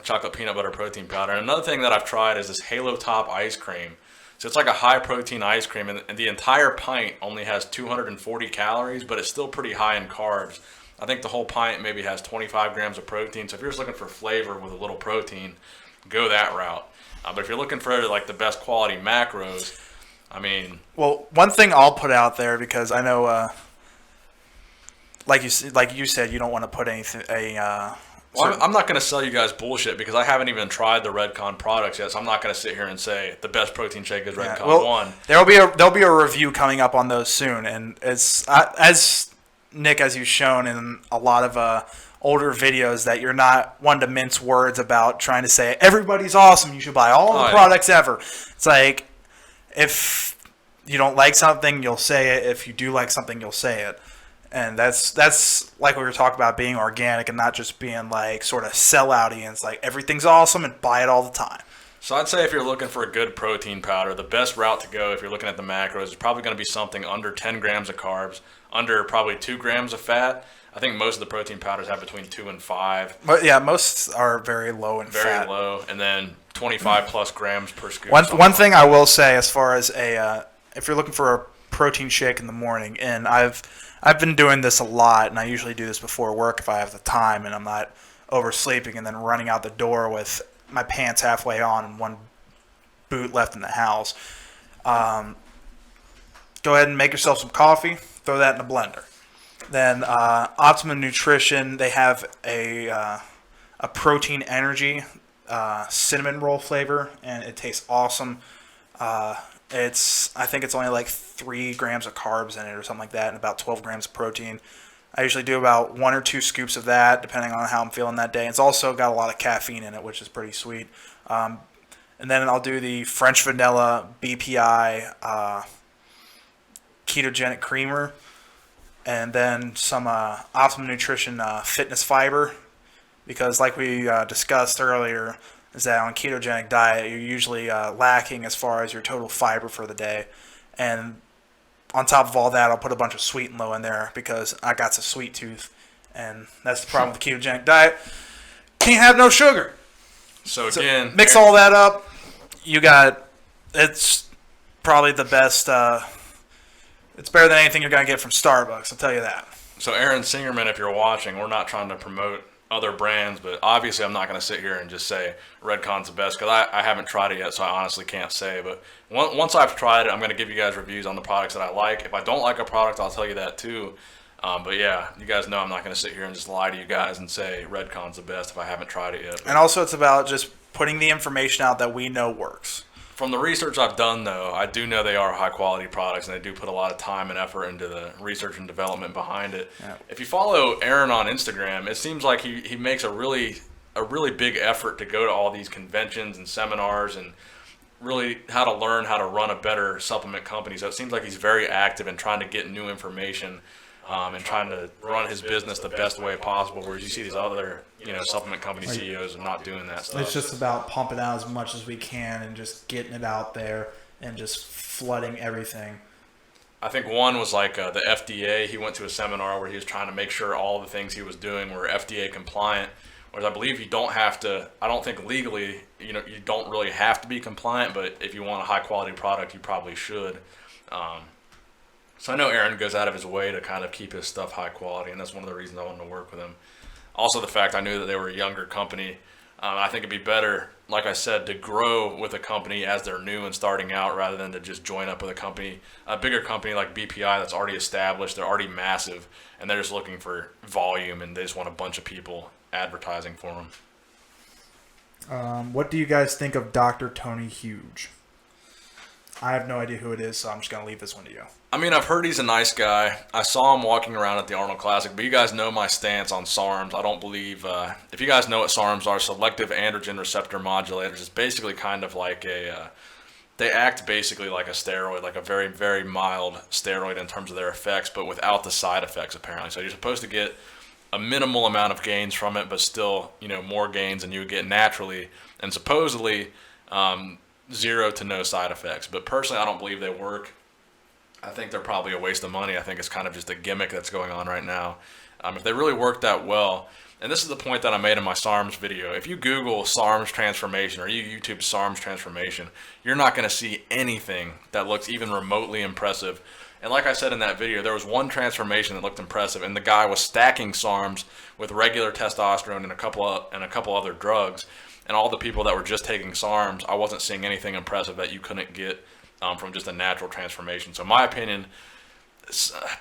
chocolate peanut butter protein powder. And another thing that I've tried is this Halo Top ice cream. So it's like a high protein ice cream, and the entire pint only has 240 calories, but it's still pretty high in carbs. I think the whole pint maybe has 25 grams of protein. So if you're just looking for flavor with a little protein, go that route. But if you're looking for like the best quality macros, I mean... Well, one thing I'll put out there, because I know, like you said, you don't want to put anything... Well, I'm not going to sell you guys bullshit because I haven't even tried the Redcon products yet, so I'm not going to sit here and say the best protein shake is Redcon1. There'll be a review coming up on those soon, and it's as Nick, as you've shown in a lot of older videos, that you're not one to mince words about trying to say everybody's awesome, you should buy all the products ever. It's like if you don't like something, you'll say it. If you do like something, you'll say it. And that's like we were talking about, being organic and not just being like sort of sellout-y, and it's like everything's awesome and buy it all the time. So I'd say if you're looking for a good protein powder, the best route to go if you're looking at the macros is probably going to be something under 10 grams of carbs, under probably 2 grams of fat. I think most of the protein powders have between 2 and 5. But yeah, most are very low in fat. Very low, and then 25 plus grams per scoop. One thing I will say, as far as if you're looking for a protein shake in the morning, and I've been doing this a lot, and I usually do this before work if I have the time and I'm not oversleeping and then running out the door with my pants halfway on and one boot left in the house. Go ahead and make yourself some coffee, throw that in a blender. Then Optimum Nutrition, they have a protein energy cinnamon roll flavor, and it tastes awesome. I think it's only like 3 grams of carbs in it or something like that, and about 12 grams of protein. I usually do about 1 or 2 scoops of that, depending on how I'm feeling that day. It's also got a lot of caffeine in it, which is pretty sweet. And And then I'll do the French Vanilla BPI ketogenic creamer, and then some Optimum Nutrition fitness fiber, because like we discussed earlier, is that on ketogenic diet you're usually lacking as far as your total fiber for the day. And on top of all that, I'll put a bunch of sweet and low in there because I got a sweet tooth, and that's the problem with the ketogenic diet. Can't have no sugar. So again, mix all that up. It's probably the best. It's better than anything you're going to get from Starbucks, I'll tell you that. So Aaron Singerman, if you're watching, we're not trying to promote other brands, but obviously I'm not going to sit here and just say Redcon's the best because I haven't tried it yet, so I honestly can't say. But once I've tried it, I'm going to give you guys reviews on the products that I like. If I don't like a product, I'll tell you that too. But yeah, you guys know I'm not going to sit here and just lie to you guys and say Redcon's the best if I haven't tried it yet. And also it's about just putting the information out that we know works. From the research I've done, though, I do know they are high-quality products, and they do put a lot of time and effort into the research and development behind it. Yeah. If you follow Aaron on Instagram, it seems like he makes a really big effort to go to all these conventions and seminars and really how to learn how to run a better supplement company. So it seems like he's very active in trying to get new information and trying to run his business the best way possible, whereas you see these other supplement company CEOs are not doing that stuff. It's just about pumping out as much as we can and just getting it out there and just flooding everything. I think one was like the FDA. He went to a seminar where he was trying to make sure all the things he was doing were FDA compliant, whereas I believe you don't have to. I don't think legally, you don't really have to be compliant, but if you want a high quality product, you probably should. So I know Aaron goes out of his way to kind of keep his stuff high quality, and that's one of the reasons I wanted to work with him. Also, the fact I knew that they were a younger company. I think it'd be better, like I said, to grow with a company as they're new and starting out rather than to just join up with a bigger company like BPI that's already established. They're already massive, and they're just looking for volume, and they just want a bunch of people advertising for them. What do you guys think of Dr. Tony Huge? I have no idea who it is, so I'm just going to leave this one to you. I mean, I've heard he's a nice guy. I saw him walking around at the Arnold Classic, but you guys know my stance on SARMs. I don't believe, if you guys know what SARMs are, selective androgen receptor modulators, it's basically kind of like they act basically like a steroid, like a very, very mild steroid in terms of their effects, but without the side effects apparently. So you're supposed to get a minimal amount of gains from it, but still, more gains than you would get naturally, and supposedly 0 to no side effects. But personally, I don't believe they work. I think they're probably a waste of money. I think it's kind of just a gimmick that's going on right now. If they really work that well, and this is the point that I made in my SARMs video, if you Google SARMs transformation or you YouTube SARMs transformation, you're not going to see anything that looks even remotely impressive. And like I said in that video, there was one transformation that looked impressive, and the guy was stacking SARMs with regular testosterone and a couple other drugs. And all the people that were just taking SARMs, I wasn't seeing anything impressive that you couldn't get from just a natural transformation. So in my opinion,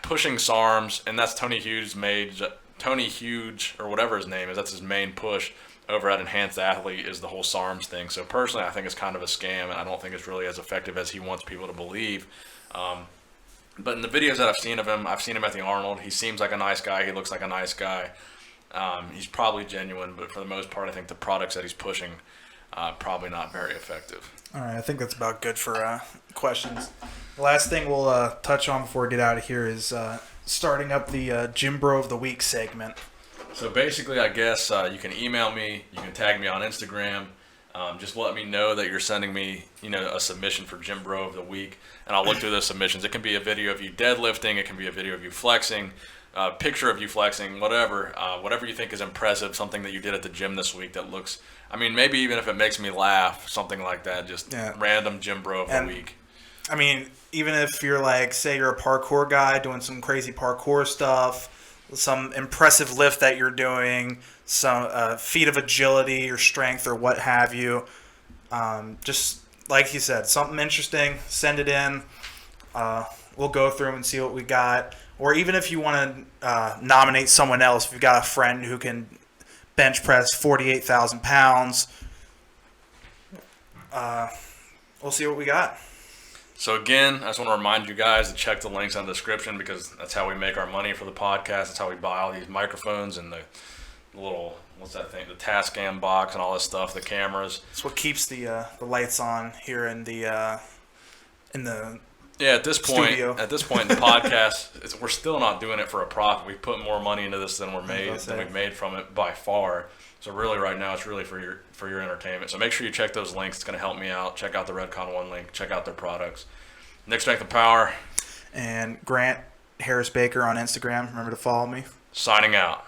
pushing SARMs, and that's Tony Huge, or whatever his name is, that's his main push over at Enhanced Athlete, is the whole SARMs thing. So personally, I think it's kind of a scam, and I don't think it's really as effective as he wants people to believe. But in the videos that I've seen of him, I've seen him at the Arnold. He seems like a nice guy. He looks like a nice guy. He's probably genuine, but for the most part, I think the products that he's pushing probably not very effective. All right, I think that's about good for questions. The last thing we'll touch on before we get out of here is starting up the Gym Bro of the Week segment. So basically, I guess you can email me, you can tag me on Instagram, just let me know that you're sending me, a submission for Gym Bro of the Week, and I'll look through those submissions. It can be a video of you deadlifting, it can be a video of you flexing, a picture of you flexing, whatever you think is impressive, something that you did at the gym this week that looks, maybe even if it makes me laugh, something like that, just random Gym Bro of the Week. Even if you're like, say you're a parkour guy doing some crazy parkour stuff, some impressive lift that you're doing, some feat of agility or strength or what have you, just like you said, something interesting, send it in. We'll go through them and see what we got. Or even if you want to nominate someone else, if you've got a friend who can bench press 48,000 pounds, we'll see what we got. So again, I just want to remind you guys to check the links in the description because that's how we make our money for the podcast. That's how we buy all these microphones and little, what's that thing? The Tascam box and all this stuff, the cameras. It's what keeps the lights on here in the Yeah, at this point studio. in the podcast, we're still not doing it for a profit. We've put more money into this than we've made from it by far. So really, right now, it's really for your entertainment. So make sure you check those links. It's going to help me out. Check out the Redcon1 link. Check out their products. Nick Strength and Power. And Grant Harris Baker on Instagram. Remember to follow me. Signing out.